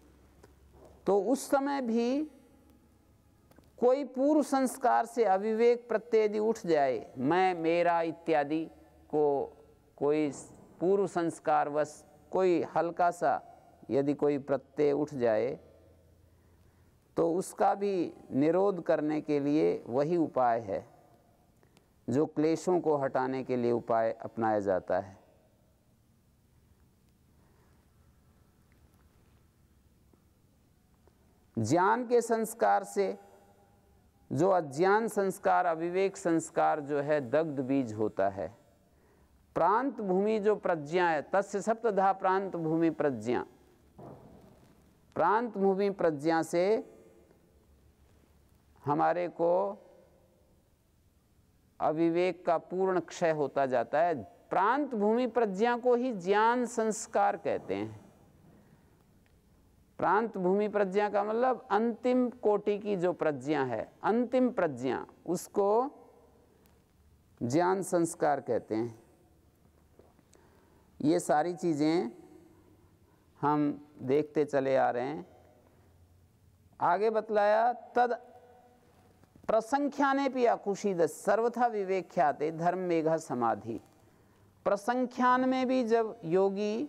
तो उस समय भी कोई पूर्व संस्कार से अविवेक प्रत्यय यदि उठ जाए, मैं मेरा इत्यादि को कोई पूर्व संस्कार वश कोई हल्का सा यदि कोई प्रत्यय उठ जाए, तो उसका भी निरोध करने के लिए वही उपाय है जो क्लेशों को हटाने के लिए उपाय अपनाया जाता है। ज्ञान के संस्कार से जो अज्ञान संस्कार, अविवेक संस्कार जो है दग्ध बीज होता है। प्रांत भूमि जो प्रज्ञा है, तस्य सप्तधा प्रांत भूमि प्रज्ञा, प्रांत भूमि प्रज्ञा से हमारे को अविवेक का पूर्ण क्षय होता जाता है। प्रांत भूमि प्रज्ञा को ही ज्ञान संस्कार कहते हैं। प्रांत भूमि प्रज्ञा का मतलब अंतिम कोटि की जो प्रज्ञा है, अंतिम प्रज्ञा, उसको ज्ञान संस्कार कहते हैं। ये सारी चीज़ें हम देखते चले आ रहे हैं। आगे बतलाया, तद प्रसंख्याने भी अकुशीद सर्वथा विवेख्याते धर्म मेघा समाधि। प्रसंख्यान में भी जब योगी,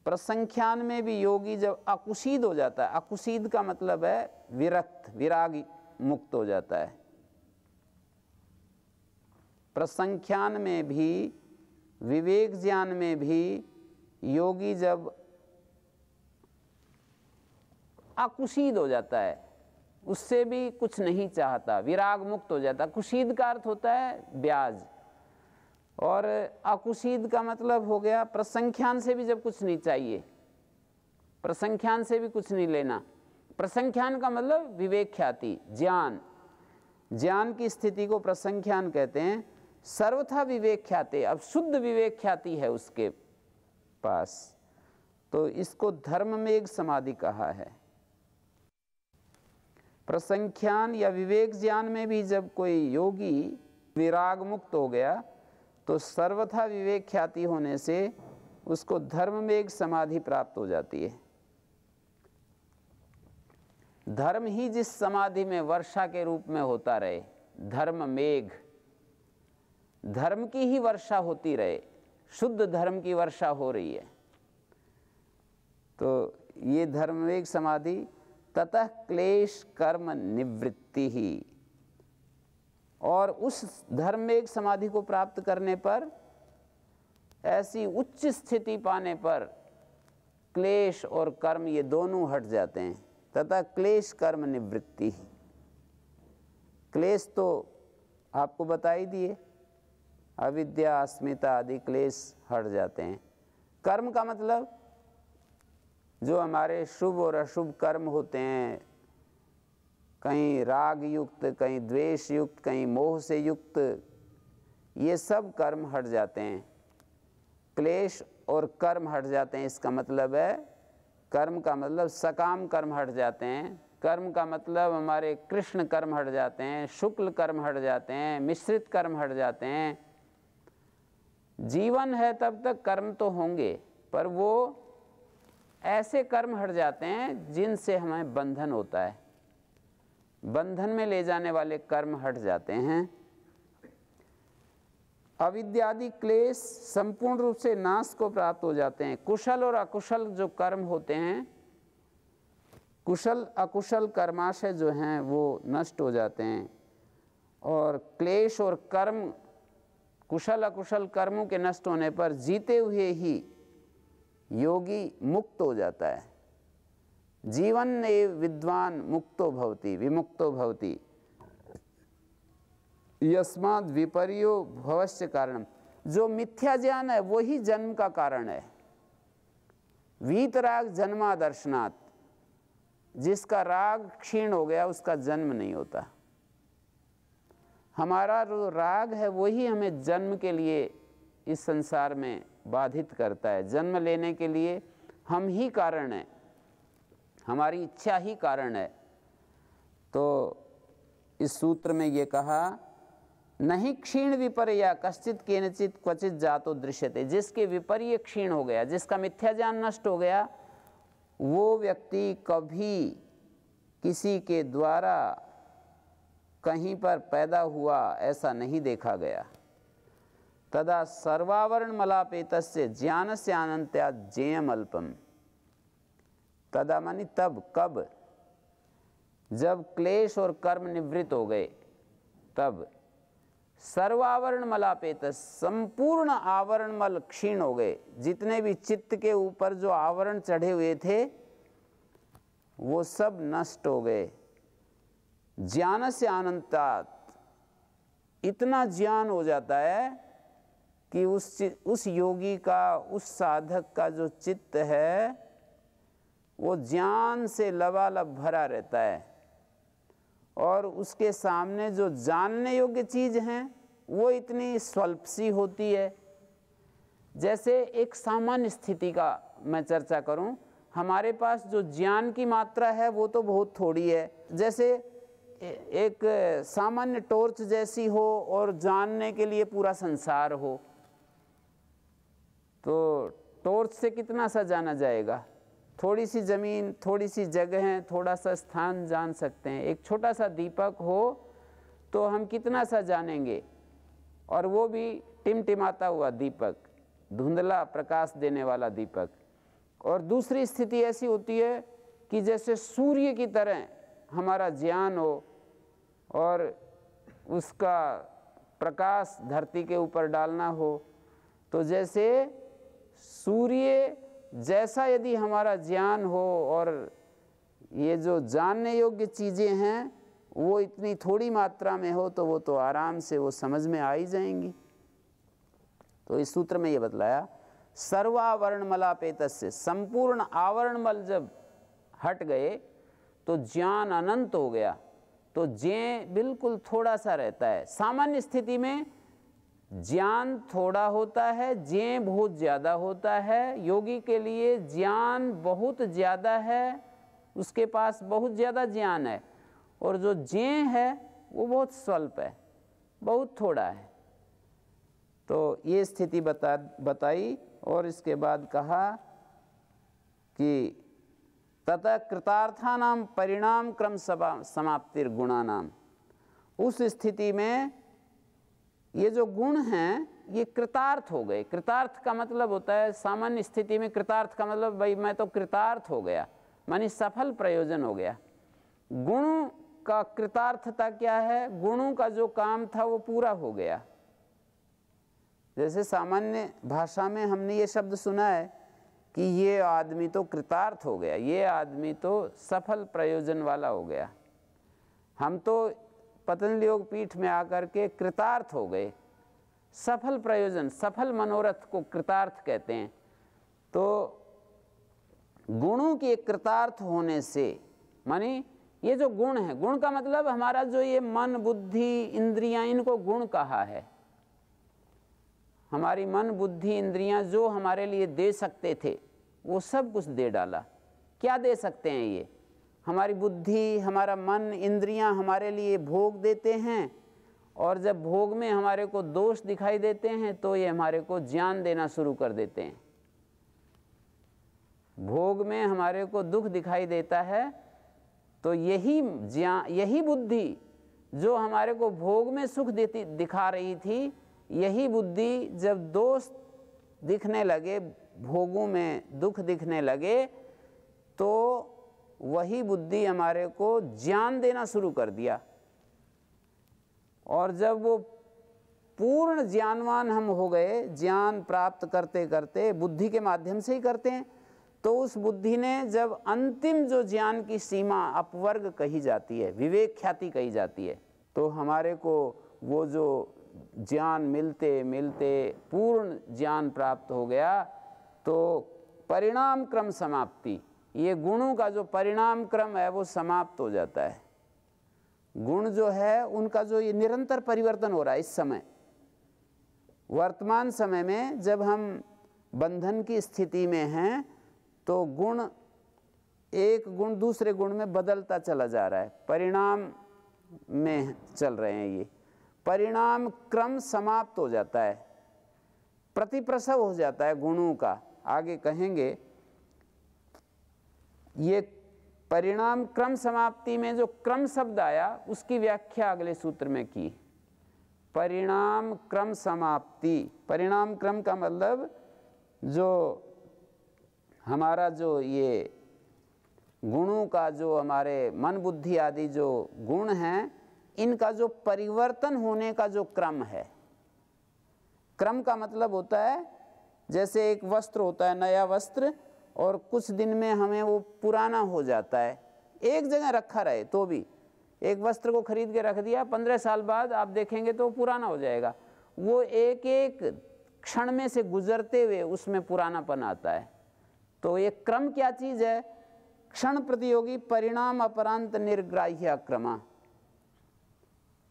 प्रसंख्यान में भी योगी जब अकुशीद हो जाता है, अकुशीद का मतलब है विरक्त, विरागी मुक्त हो जाता है। प्रसंख्यान में भी, विवेक ज्ञान में भी योगी जब अकुशीद हो जाता है, उससे भी कुछ नहीं चाहता, विराग मुक्त हो जाता। कुशीद का अर्थ होता है ब्याज, और अकुशीद का मतलब हो गया प्रसंख्यान से भी जब कुछ नहीं चाहिए, प्रसंख्यान से भी कुछ नहीं लेना। प्रसंख्यान का मतलब विवेक ख्याति, ज्ञान, ज्ञान की स्थिति को प्रसंख्यान कहते हैं। सर्वथा विवेक ख्याति, अब शुद्ध विवेक ख्याति है उसके पास, तो इसको धर्म में एक समाधि कहा है। प्रसंख्यान या विवेक ज्ञान में भी जब कोई योगी विराग मुक्त हो गया तो सर्वथा विवेक ख्याति होने से उसको धर्म में एक समाधि प्राप्त हो जाती है। धर्म ही जिस समाधि में वर्षा के रूप में होता रहे, धर्म मेघ, धर्म की ही वर्षा होती रहे, शुद्ध धर्म की वर्षा हो रही है, तो ये धर्म मेघ समाधि। ततः क्लेश कर्म निवृत्ति ही, और उस धर्म में एक समाधि को प्राप्त करने पर, ऐसी उच्च स्थिति पाने पर क्लेश और कर्म ये दोनों हट जाते हैं। तथा क्लेश कर्म निवृत्ति। क्लेश तो आपको बता ही दिए, अविद्या अस्मिता आदि क्लेश हट जाते हैं। कर्म का मतलब जो हमारे शुभ और अशुभ कर्म होते हैं, कहीं राग युक्त, कहीं द्वेष युक्त, कहीं मोह से युक्त, ये सब कर्म हट जाते हैं। क्लेश और कर्म हट जाते हैं, इसका मतलब है कर्म का मतलब सकाम कर्म हट जाते हैं। कर्म का मतलब हमारे कृष्ण कर्म हट जाते हैं, शुक्ल कर्म हट जाते हैं, मिश्रित कर्म हट जाते हैं। जीवन है तब तक कर्म तो होंगे, पर वो ऐसे कर्म हट जाते हैं जिनसे हमें बंधन होता है, बंधन में ले जाने वाले कर्म हट जाते हैं। अविद्यादि क्लेश संपूर्ण रूप से नाश को प्राप्त हो जाते हैं। कुशल और अकुशल जो कर्म होते हैं, कुशल अकुशल कर्माशय जो हैं वो नष्ट हो जाते हैं। और क्लेश और कर्म, कुशल अकुशल कर्मों के नष्ट होने पर जीते हुए ही योगी मुक्त हो जाता है। जीवन एव विद्वान मुक्तो भवति विमुक्तो भवति यस्माद् विपर्यो भवस्य कारणम। जो मिथ्या ज्ञान है वही जन्म का कारण है। वीतराग जन्मा दर्शनात्, जिसका राग क्षीण हो गया उसका जन्म नहीं होता। हमारा जो राग है वही हमें जन्म के लिए इस संसार में बाधित करता है। जन्म लेने के लिए हम ही कारण हैं, हमारी इच्छा ही कारण है। तो इस सूत्र में ये कहा, नहीं क्षीण विपर्य कश्चित केनचित क्वचित जातो दृश्यते। जिसके विपर्य क्षीण हो गया, जिसका मिथ्या ज्ञान नष्ट हो गया, वो व्यक्ति कभी किसी के द्वारा कहीं पर पैदा हुआ ऐसा नहीं देखा गया। तदा सर्वावरण मलापेतस्य ज्ञानस्य अनन्त्या ज्ञेयम अल्पम। तदा मानी तब, कब? जब क्लेश और कर्म निवृत्त हो गए, तब सर्वावरण मलापेत, संपूर्ण आवरण मल क्षीण हो गए। जितने भी चित्त के ऊपर जो आवरण चढ़े हुए थे वो सब नष्ट हो गए। ज्ञान से अनंतात, इतना ज्ञान हो जाता है कि उस योगी का, उस साधक का जो चित्त है वो ज्ञान से लबालब भरा रहता है। और उसके सामने जो जानने योग्य चीज़ हैं वो इतनी स्वल्प सी होती है। जैसे एक सामान्य स्थिति का मैं चर्चा करूं, हमारे पास जो ज्ञान की मात्रा है वो तो बहुत थोड़ी है। जैसे एक सामान्य टॉर्च जैसी हो और जानने के लिए पूरा संसार हो, तो टॉर्च से कितना सा जाना जाएगा? थोड़ी सी ज़मीन, थोड़ी सी जगह, थोड़ा सा स्थान जान सकते हैं। एक छोटा सा दीपक हो तो हम कितना सा जानेंगे? और वो भी टिमटिमाता हुआ दीपक, धुंधला प्रकाश देने वाला दीपक। और दूसरी स्थिति ऐसी होती है कि जैसे सूर्य की तरह हमारा ज्ञान हो और उसका प्रकाश धरती के ऊपर डालना हो। तो जैसे सूर्य जैसा यदि हमारा ज्ञान हो और ये जो जानने योग्य चीज़ें हैं वो इतनी थोड़ी मात्रा में हो, तो वो तो आराम से वो समझ में आ ही जाएंगी। तो इस सूत्र में ये बतलाया, सर्वावरण मलापेतस्य, संपूर्ण आवरण मल जब हट गए तो ज्ञान अनंत हो गया। तो ज्ञ बिल्कुल थोड़ा सा रहता है। सामान्य स्थिति में ज्ञान थोड़ा होता है, ज्ञ बहुत ज़्यादा होता है। योगी के लिए ज्ञान बहुत ज़्यादा है, उसके पास बहुत ज़्यादा ज्ञान है। और जो ज्ञ है वो बहुत स्वल्प है, बहुत थोड़ा है। तो ये स्थिति बताई। और इसके बाद कहा कि ततः कृतार्थानाम परिणाम क्रम समाप्तिर गुणानाम। उस स्थिति में ये जो गुण हैं ये कृतार्थ हो गए। कृतार्थ का मतलब होता है, सामान्य स्थिति में कृतार्थ का मतलब भाई मैं तो कृतार्थ हो गया, मानी सफल प्रयोजन हो गया। गुणों का कृतार्थता क्या है? गुणों का जो काम था वो पूरा हो गया। जैसे सामान्य भाषा में हमने ये शब्द सुना है कि ये आदमी तो कृतार्थ हो गया, ये आदमी तो सफल प्रयोजन वाला हो गया। हम तो पतंजलि योग पीठ में आकर के कृतार्थ हो गए। सफल प्रयोजन, सफल मनोरथ को कृतार्थ कहते हैं। तो गुणों के कृतार्थ होने से, माने ये जो गुण है, गुण का मतलब हमारा जो ये मन बुद्धि इंद्रियां, इनको गुण कहा है। हमारी मन बुद्धि इंद्रियां जो हमारे लिए दे सकते थे वो सब कुछ दे डाला। क्या दे सकते हैं ये? हमारी बुद्धि, हमारा मन, इंद्रियां हमारे लिए भोग देते हैं, और जब भोग में हमारे को दोष दिखाई देते हैं तो ये हमारे को ज्ञान देना शुरू कर देते हैं। भोग में हमारे को दुख दिखाई देता है तो यही बुद्धि जो हमारे को भोग में सुख देती दिखा रही थी, यही बुद्धि जब दोष दिखने लगे, भोगों में दुख दिखने लगे, तो वही बुद्धि हमारे को ज्ञान देना शुरू कर दिया। और जब वो पूर्ण ज्ञानवान हम हो गए, ज्ञान प्राप्त करते करते, बुद्धि के माध्यम से ही करते हैं, तो उस बुद्धि ने जब अंतिम जो ज्ञान की सीमा अपवर्ग कही जाती है, विवेक ख्याति कही जाती है, तो हमारे को वो जो ज्ञान मिलते मिलते पूर्ण ज्ञान प्राप्त हो गया, तो परिणाम क्रम समाप्ति, ये गुणों का जो परिणाम क्रम है वो समाप्त हो जाता है। गुण जो है उनका जो ये निरंतर परिवर्तन हो रहा है इस समय, वर्तमान समय में जब हम बंधन की स्थिति में हैं, तो गुण, एक गुण दूसरे गुण में बदलता चला जा रहा है, परिणाम में चल रहे हैं। ये परिणाम क्रम समाप्त हो जाता है, प्रतिप्रसव हो जाता है गुणों का। आगे कहेंगे ये परिणाम क्रम समाप्ति में जो क्रम शब्द आया उसकी व्याख्या अगले सूत्र में की। परिणाम क्रम समाप्ति, परिणाम क्रम का मतलब जो हमारा जो ये गुणों का, जो हमारे मन बुद्धि आदि जो गुण हैं, इनका जो परिवर्तन होने का जो क्रम है। क्रम का मतलब होता है जैसे एक वस्त्र होता है, नया वस्त्र, और कुछ दिन में हमें वो पुराना हो जाता है, एक जगह रखा रहे तो भी। एक वस्त्र को खरीद के रख दिया, 15 साल बाद आप देखेंगे तो पुराना हो जाएगा। वो एक एक क्षण में से गुजरते हुए उसमें पुरानापन आता है। तो ये क्रम क्या चीज़ है? क्षण प्रतियोगी परिणाम अपरांत निर्ग्राह्य क्रमा।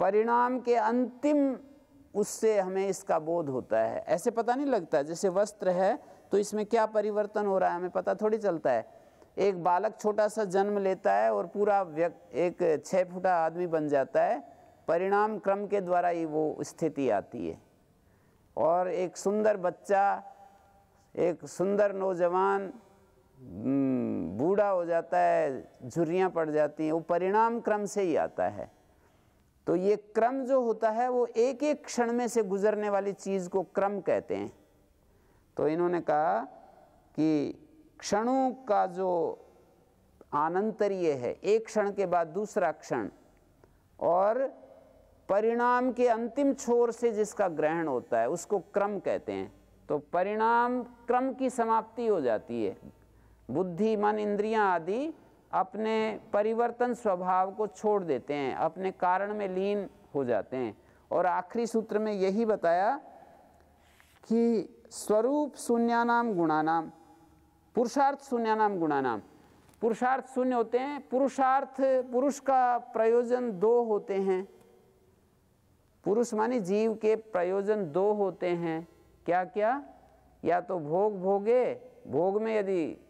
परिणाम के अंतिम उससे हमें इसका बोध होता है। ऐसे पता नहीं लगता, जैसे वस्त्र है तो इसमें क्या परिवर्तन हो रहा है हमें पता थोड़ी चलता है। एक बालक छोटा सा जन्म लेता है और पूरा एक 6 फुटा आदमी बन जाता है, परिणाम क्रम के द्वारा ही वो स्थिति आती है। और एक सुंदर बच्चा, एक सुंदर नौजवान बूढ़ा हो जाता है, झुर्रियाँ पड़ जाती हैं, वो परिणाम क्रम से ही आता है। तो ये क्रम जो होता है वो एक एक क्षण में से गुजरने वाली चीज़ को क्रम कहते हैं। तो इन्होंने कहा कि क्षणों का जो आनंतरीय है, एक क्षण के बाद दूसरा क्षण, और परिणाम के अंतिम छोर से जिसका ग्रहण होता है उसको क्रम कहते हैं। तो परिणाम क्रम की समाप्ति हो जाती है। बुद्धि, मन, इंद्रियां आदि अपने परिवर्तन स्वभाव को छोड़ देते हैं, अपने कारण में लीन हो जाते हैं। और आखिरी सूत्र में यही बताया कि स्वरूप शून्यानाम गुणानाम, पुरुषार्थ शून्यानाम गुणानाम। पुरुषार्थ शून्य होते हैं, पुरुषार्थ, पुरुष का प्रयोजन 2 होते हैं। पुरुष माने जीव के प्रयोजन 2 होते हैं। क्या क्या? या तो भोग भोगे, भोग में यदि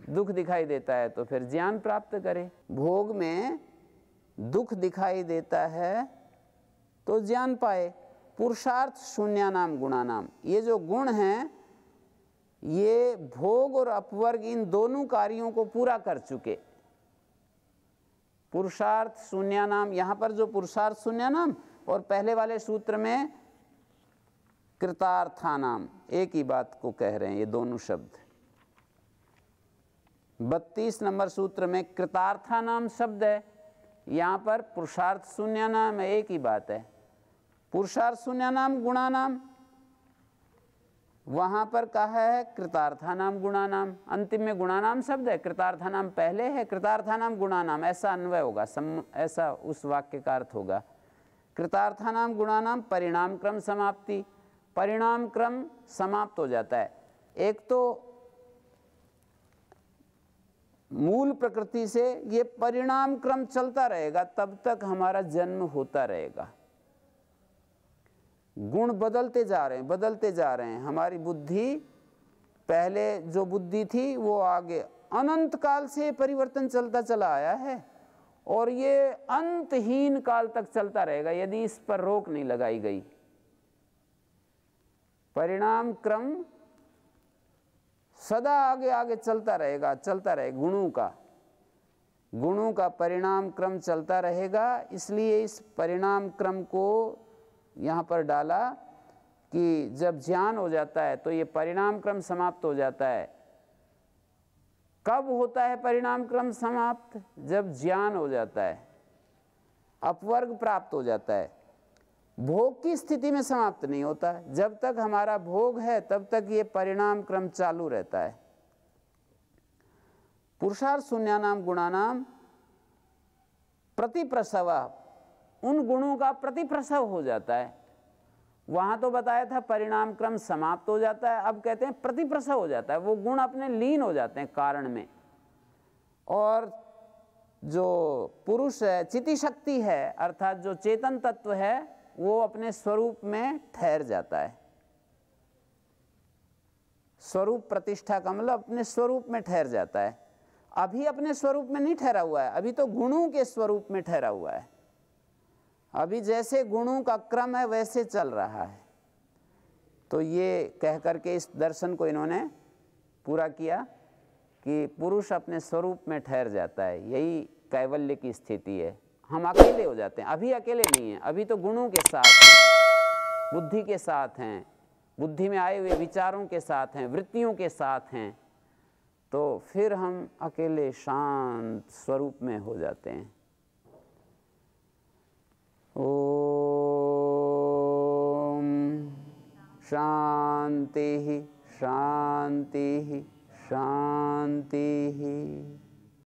दुख दिखाई देता है तो फिर ज्ञान प्राप्त करे, भोग में दुख दिखाई देता है तो ज्ञान पाए। पुरुषार्थ शून्यानाम गुणानाम, ये जो गुण हैं ये भोग और अपवर्ग इन दोनों कार्यों को पूरा कर चुके। पुरुषार्थ शून्यानाम, यहाँ पर जो पुरुषार्थ शून्यानाम और पहले वाले सूत्र में कृतार्थानाम, एक ही बात को कह रहे हैं ये दोनों शब्द। 32 नंबर सूत्र में कृतार्थानाम शब्द है, यहाँ पर पुरुषार्थ शून्यानाम है, एक ही बात है। पुरुषार्थ शून्यानाम गुणानाम, वहाँ पर कहा है कृतार्थानाम गुणानाम, अंतिम में गुणानाम शब्द है, कृतार्थानाम पहले है, कृतार्थानाम गुणानाम, ऐसा अन्वय होगा, ऐसा उस वाक्य का अर्थ होगा। कृतार्थानाम गुणानाम परिणाम क्रम समाप्ति, परिणाम क्रम समाप्त हो जाता है। एक तो मूल प्रकृति से ये परिणाम क्रम चलता रहेगा, तब तक हमारा जन्म होता रहेगा। गुण बदलते जा रहे हैं, बदलते जा रहे हैं। हमारी बुद्धि, पहले जो बुद्धि थी वो आगे अनंत काल से परिवर्तन चलता चला आया है और ये अंतहीन काल तक चलता रहेगा यदि इस पर रोक नहीं लगाई गई। परिणाम क्रम सदा आगे आगे चलता रहेगा, चलता रहेगा। गुणों का परिणाम क्रम चलता रहेगा। इसलिए इस परिणाम क्रम को यहाँ पर डाला कि जब ज्ञान हो जाता है तो ये परिणाम क्रम समाप्त हो जाता है। कब होता है परिणाम क्रम समाप्त? जब ज्ञान हो जाता है, अपवर्ग प्राप्त हो जाता है। भोग की स्थिति में समाप्त नहीं होता। जब तक हमारा भोग है तब तक ये परिणाम क्रम चालू रहता है। पुरुषार्थ शून्यानाम गुणानाम प्रतिप्रसव, उन गुणों का प्रतिप्रसव हो जाता है। वहां तो बताया था परिणाम क्रम समाप्त हो जाता है, अब कहते हैं प्रतिप्रसव हो जाता है। वो गुण अपने लीन हो जाते हैं कारण में, और जो पुरुष है, चिति शक्ति है, अर्थात जो चेतन तत्व है, वो अपने स्वरूप में ठहर जाता है। स्वरूप प्रतिष्ठा का मतलब अपने स्वरूप में ठहर जाता है। अभी अपने स्वरूप में नहीं ठहरा हुआ है, अभी तो गुणों के स्वरूप में ठहरा हुआ है। अभी जैसे गुणों का क्रम है वैसे चल रहा है। तो ये कह करके इस दर्शन को इन्होंने पूरा किया कि पुरुष अपने स्वरूप में ठहर जाता है। यही कैवल्य की स्थिति है। हम अकेले हो जाते हैं। अभी अकेले नहीं हैं, अभी तो गुणों के साथ हैं, बुद्धि के साथ हैं, बुद्धि में आए हुए विचारों के साथ हैं, वृत्तियों के साथ हैं। तो फिर हम अकेले शांत स्वरूप में हो जाते हैं। ओम शांति शांति शांति।